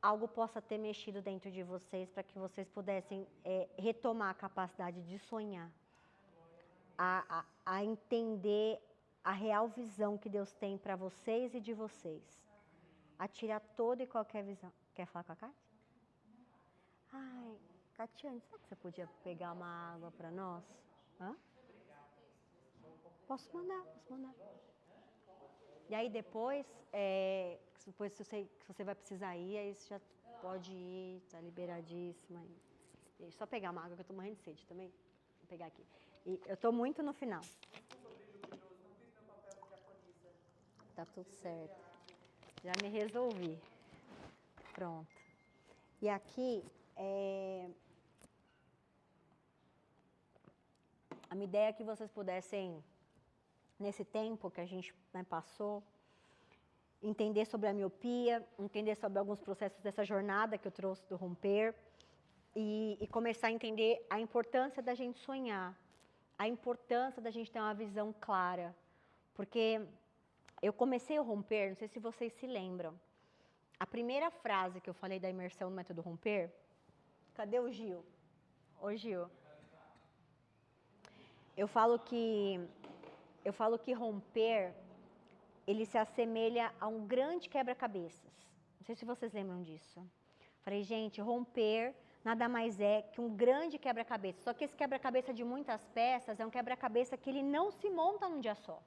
[SPEAKER 1] algo possa ter mexido dentro de vocês para que vocês pudessem retomar a capacidade de sonhar, a entender a real visão que Deus tem para vocês e de vocês, a tirar toda e qualquer visão. Quer falar com a Kátia? Ai, Catiane, será que você podia pegar uma água para nós? Hã? Posso mandar. E aí depois se você vai precisar ir, aí você já pode ir, tá liberadíssima. Deixa eu só pegar uma água que eu tô morrendo de sede também. Vou pegar aqui. E eu estou muito no final.
[SPEAKER 4] Desculpa, brilho luminoso, não fiz meu papel de diaconisa.
[SPEAKER 1] Tá tudo certo. Já me resolvi. Pronto. E aqui, a minha ideia é que vocês pudessem, nesse tempo que a gente, né, passou, entender sobre a miopia, entender sobre alguns processos dessa jornada que eu trouxe do romper e começar a entender a importância da gente sonhar, a importância da gente ter uma visão clara. Porque eu comecei o romper, não sei se vocês se lembram, a primeira frase que eu falei da imersão no método romper, cadê o Gil? Ô Gil. Eu falo que romper, ele se assemelha a um grande quebra-cabeças. Não sei se vocês lembram disso. Falei, gente, romper nada mais é que um grande quebra-cabeça. Só que esse quebra-cabeça de muitas peças é um quebra-cabeça que ele não se monta num dia só.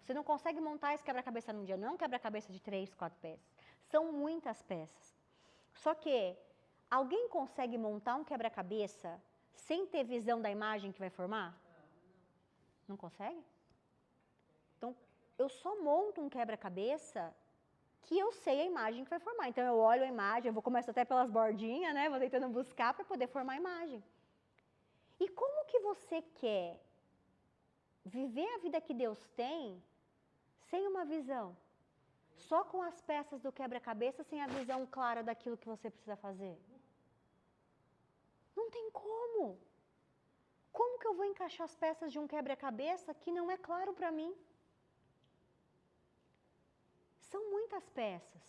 [SPEAKER 1] Você não consegue montar esse quebra-cabeça num dia, não é um quebra-cabeça de 3, 4 peças. São muitas peças. Só que alguém consegue montar um quebra-cabeça sem ter visão da imagem que vai formar? Não consegue? Então, eu só monto um quebra-cabeça que eu sei a imagem que vai formar. Então, eu olho a imagem, eu vou começar até pelas bordinhas, né? Vou tentando buscar para poder formar a imagem. E como que você quer viver a vida que Deus tem sem uma visão? Só com as peças do quebra-cabeça, sem a visão clara daquilo que você precisa fazer? Não tem como. Como que eu vou encaixar as peças de um quebra-cabeça que não é claro para mim? São muitas peças,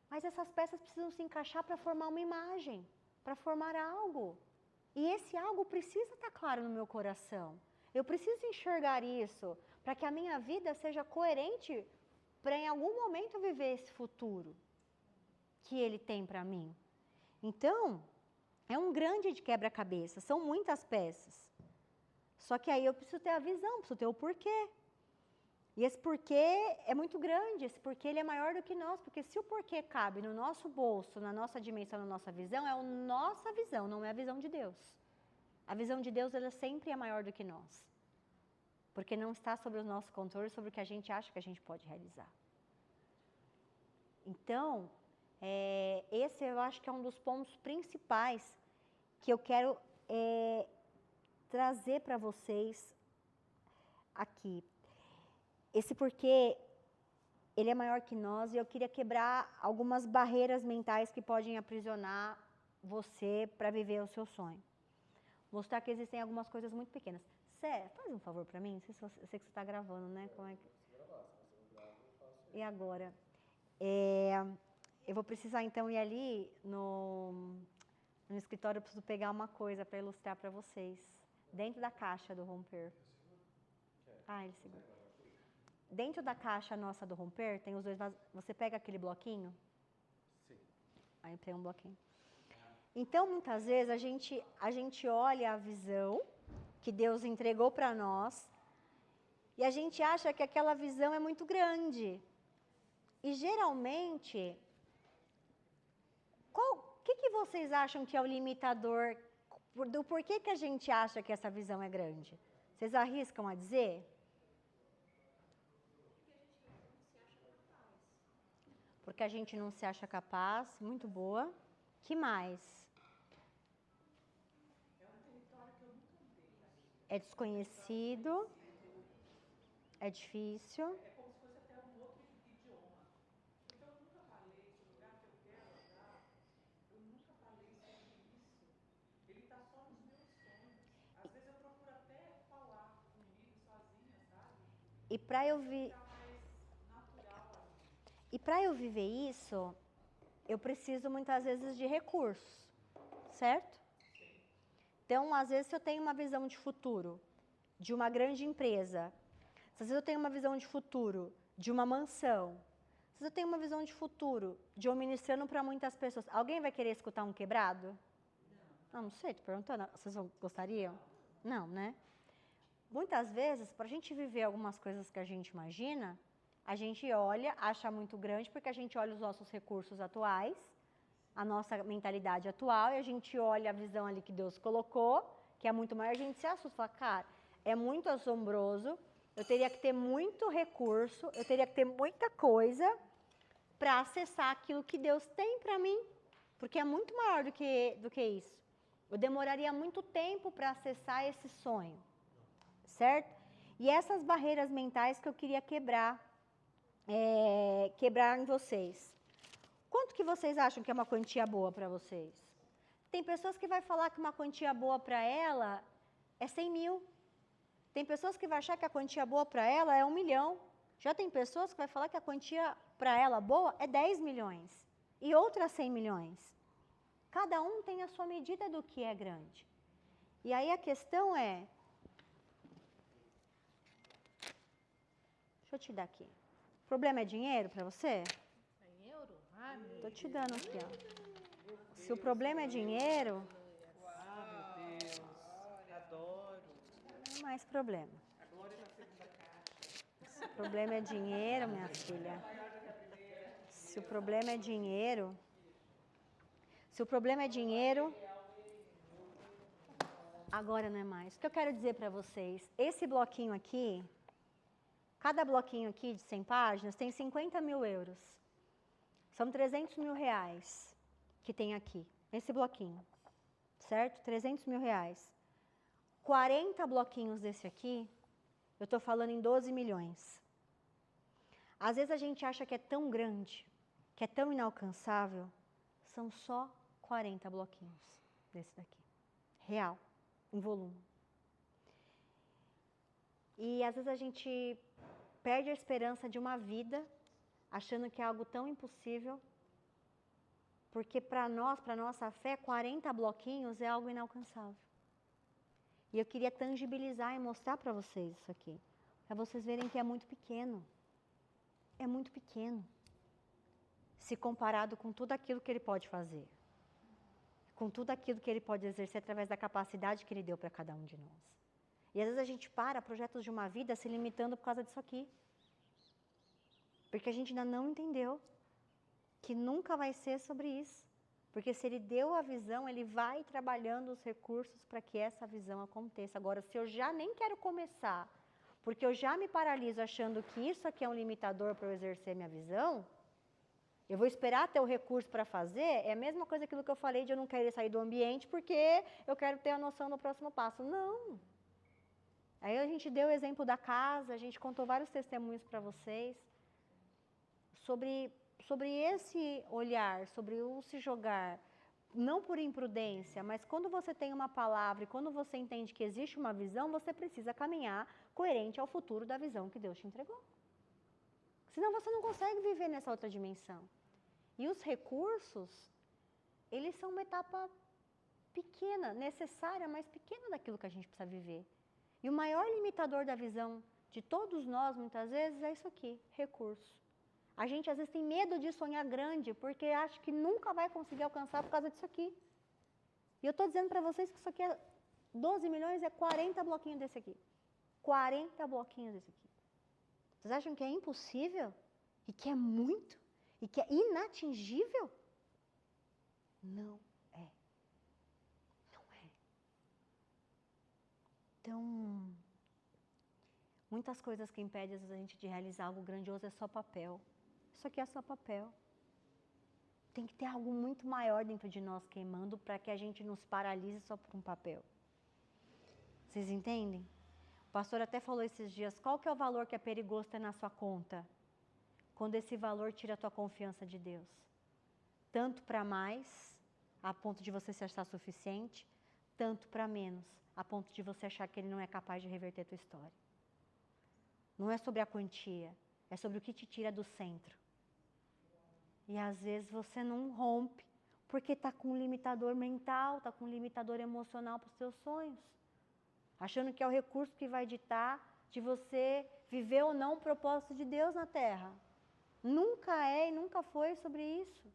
[SPEAKER 1] mas essas peças precisam se encaixar para formar uma imagem, para formar algo. E esse algo precisa estar claro no meu coração. Eu preciso enxergar isso para que a minha vida seja coerente para em algum momento viver esse futuro que ele tem para mim. Então, é um grande de quebra-cabeça, são muitas peças. Só que aí eu preciso ter a visão, preciso ter o porquê. E esse porquê é muito grande, esse porquê ele é maior do que nós, porque se o porquê cabe no nosso bolso, na nossa dimensão, na nossa visão, é a nossa visão, não é a visão de Deus. A visão de Deus ela sempre é maior do que nós. Porque não está sobre o nosso controle, sobre o que a gente acha que a gente pode realizar. Então, esse eu acho que é um dos pontos principais que eu quero trazer para vocês aqui. Esse porquê, ele é maior que nós e eu queria quebrar algumas barreiras mentais que podem aprisionar você para viver o seu sonho. Mostrar que existem algumas coisas muito pequenas. Sé, faz um favor para mim? Não sei se você, eu sei que você está gravando, né? Como é que... E agora? Eu vou precisar então ir ali no escritório, eu preciso pegar uma coisa para ilustrar para vocês. Dentro da caixa do romper. Ah, ele segura. Dentro da caixa nossa do romper, tem os dois vasos. Você pega aquele bloquinho?
[SPEAKER 3] Sim.
[SPEAKER 1] Aí eu pego um bloquinho. Então, muitas vezes, a gente olha a visão que Deus entregou para nós e a gente acha que aquela visão é muito grande. E, geralmente, o que vocês acham que é o limitador do porquê que a gente acha que essa visão é grande? Vocês arriscam a dizer? Porque a gente não se acha capaz. Muito boa. Que mais?
[SPEAKER 4] É um território que eu nunca andei.
[SPEAKER 1] É desconhecido. É difícil.
[SPEAKER 4] É como se fosse até um outro idioma. Então, eu nunca falei, esse lugar que eu quero andar, eu nunca falei sobre isso. Ele está só nos meus sonhos. Às vezes eu procuro até falar comigo sozinha, sabe?
[SPEAKER 1] E para eu vi...
[SPEAKER 4] Fica mais natural a mim.
[SPEAKER 1] E para eu viver isso, eu preciso muitas vezes de recursos, certo? Então, às vezes, se eu tenho uma visão de futuro de uma grande empresa, às vezes eu tenho uma visão de futuro de uma mansão, às vezes eu tenho uma visão de futuro de eu ministrando para muitas pessoas, alguém vai querer escutar um quebrado? Não sei, estou perguntando, vocês gostariam? Não, né? Muitas vezes, para a gente viver algumas coisas que a gente imagina, a gente olha, acha muito grande, porque a gente olha os nossos recursos atuais, a nossa mentalidade atual, e a gente olha a visão ali que Deus colocou, que é muito maior, a gente se assusta, fala, cara, é muito assombroso, eu teria que ter muito recurso, eu teria que ter muita coisa para acessar aquilo que Deus tem para mim, porque é muito maior do que isso. Eu demoraria muito tempo para acessar esse sonho, certo? E essas barreiras mentais que eu queria quebrar em vocês. Quanto que vocês acham que é uma quantia boa para vocês? Tem pessoas que vai falar que uma quantia boa para ela é 100 mil. Tem pessoas que vai achar que a quantia boa para ela é 1 milhão. Já tem pessoas que vai falar que a quantia para ela boa é 10 milhões. E outras 100 milhões. Cada um tem a sua medida do que é grande. E aí a questão é... Deixa eu te dar aqui. O problema é dinheiro para você?
[SPEAKER 4] Em euro? Ai, meu
[SPEAKER 1] Tô te dando aqui, ó. Se o problema é dinheiro,
[SPEAKER 4] Uau, meu Deus. Adoro.
[SPEAKER 1] não é mais problema.
[SPEAKER 4] A glória na segunda caixa.
[SPEAKER 1] Se o problema é dinheiro, minha filha. Se o problema é dinheiro... Se o problema é dinheiro... Agora não é mais. O que eu quero dizer para vocês? Esse bloquinho aqui... Cada bloquinho aqui de 100 páginas tem 50 mil euros. São 300 mil reais que tem aqui, esse bloquinho, certo? 300 mil reais. 40 bloquinhos desse aqui, eu estou falando em 12 milhões. Às vezes a gente acha que é tão grande, que é tão inalcançável, são só 40 bloquinhos desse daqui. Real, em volume. E às vezes a gente perde a esperança de uma vida, achando que é algo tão impossível, porque para nós, para nossa fé, 40 bloquinhos é algo inalcançável. E eu queria tangibilizar e mostrar para vocês isso aqui, para vocês verem que é muito pequeno. É muito pequeno, se comparado com tudo aquilo que ele pode fazer, com tudo aquilo que ele pode exercer através da capacidade que ele deu para cada um de nós. E às vezes a gente para projetos de uma vida se limitando por causa disso aqui. Porque a gente ainda não entendeu que nunca vai ser sobre isso. Porque se ele deu a visão, ele vai trabalhando os recursos para que essa visão aconteça. Agora, se eu já nem quero começar, porque eu já me paraliso achando que isso aqui é um limitador para eu exercer minha visão, eu vou esperar ter o recurso para fazer, é a mesma coisa aquilo que eu falei de eu não querer sair do ambiente porque eu quero ter a noção do próximo passo. Não! Aí a gente deu o exemplo da casa, a gente contou vários testemunhos para vocês sobre esse olhar, sobre o se jogar, não por imprudência, mas quando você tem uma palavra e quando você entende que existe uma visão, você precisa caminhar coerente ao futuro da visão que Deus te entregou. Senão você não consegue viver nessa outra dimensão. E os recursos, eles são uma etapa pequena, necessária, mas pequena daquilo que a gente precisa viver. E o maior limitador da visão de todos nós, muitas vezes, é isso aqui, recurso. A gente, às vezes, tem medo de sonhar grande, porque acha que nunca vai conseguir alcançar por causa disso aqui. E eu estou dizendo para vocês que isso aqui é 12 milhões, é 40 bloquinhos desse aqui. 40 bloquinhos desse aqui. Vocês acham que é impossível? E que é muito? E que é inatingível? Não é. Não é. Então, muitas coisas que impedem às vezes, a gente de realizar algo grandioso é só papel. Isso aqui é só papel. Tem que ter algo muito maior dentro de nós queimando para que a gente nos paralise só por um papel. Vocês entendem? O pastor até falou esses dias, qual que é o valor que é perigoso ter na sua conta? Quando esse valor tira a tua confiança de Deus. Tanto para mais, a ponto de você se achar suficiente, tanto para menos, a ponto de você achar que ele não é capaz de reverter a tua história. Não é sobre a quantia, é sobre o que te tira do centro. E às vezes você não rompe, porque está com um limitador mental, está com um limitador emocional para os seus sonhos. Achando que é o recurso que vai ditar de você viver ou não o propósito de Deus na Terra. Nunca é e nunca foi sobre isso.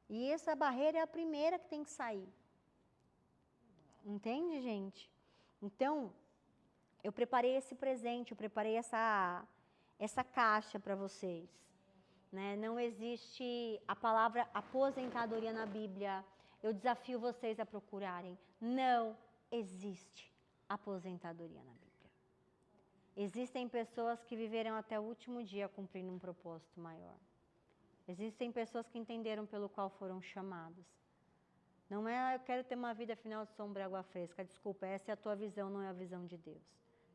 [SPEAKER 1] E essa barreira é a primeira que tem que sair. Entende, gente? Então, eu preparei esse presente, eu preparei essa caixa para vocês. Né? Não existe a palavra aposentadoria na Bíblia. Eu desafio vocês a procurarem. Não existe aposentadoria na Bíblia. Existem pessoas que viveram até o último dia cumprindo um propósito maior. Existem pessoas que entenderam pelo qual foram chamadas. Não é, eu quero ter uma vida final de sombra e água fresca. Desculpa, essa é a tua visão, não é a visão de Deus.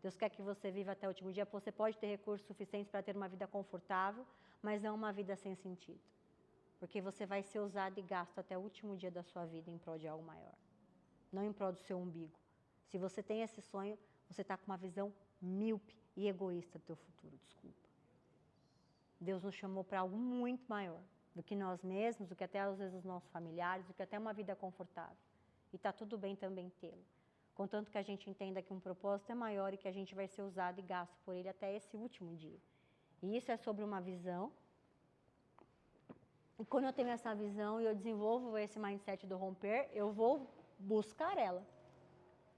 [SPEAKER 1] Deus quer que você viva até o último dia. Você pode ter recursos suficientes para ter uma vida confortável, mas não uma vida sem sentido. Porque você vai ser usado e gasto até o último dia da sua vida em prol de algo maior. Não em prol do seu umbigo. Se você tem esse sonho, você está com uma visão míope e egoísta do teu futuro, desculpa. Deus nos chamou para algo muito maior do que nós mesmos, do que até às vezes os nossos familiares, do que até uma vida confortável. E está tudo bem também tê-lo. Contanto que a gente entenda que um propósito é maior e que a gente vai ser usado e gasto por ele até esse último dia. E isso é sobre uma visão. E quando eu tenho essa visão e eu desenvolvo esse mindset do romper, eu vou buscar ela.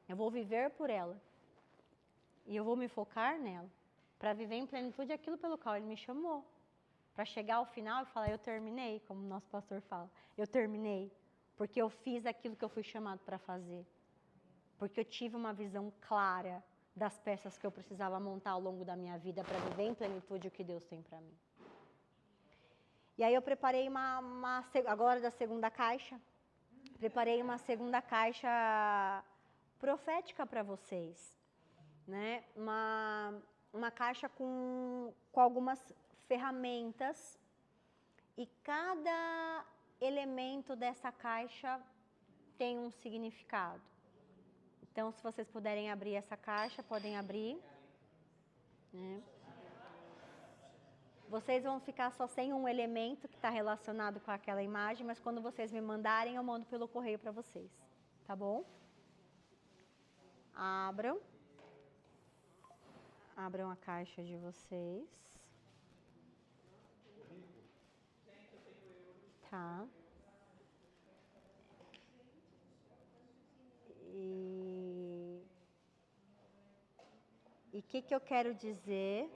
[SPEAKER 1] Eu vou viver por ela. E eu vou me focar nela. Para viver em plenitude aquilo pelo qual ele me chamou. Para chegar ao final e falar, eu terminei, como o nosso pastor fala. Eu terminei, porque eu fiz aquilo que eu fui chamado para fazer. Porque eu tive uma visão clara das peças que eu precisava montar ao longo da minha vida para viver em plenitude o que Deus tem para mim. E aí eu preparei agora da segunda caixa, preparei uma segunda caixa profética para vocês. Né? Uma caixa com algumas ferramentas e cada elemento dessa caixa tem um significado. Então, se vocês puderem abrir essa caixa, podem abrir. Né? Vocês vão ficar só sem um elemento que está relacionado com aquela imagem, mas quando vocês me mandarem, eu mando pelo correio para vocês. Tá bom? Abram a caixa de vocês. Tá. E o que eu quero dizer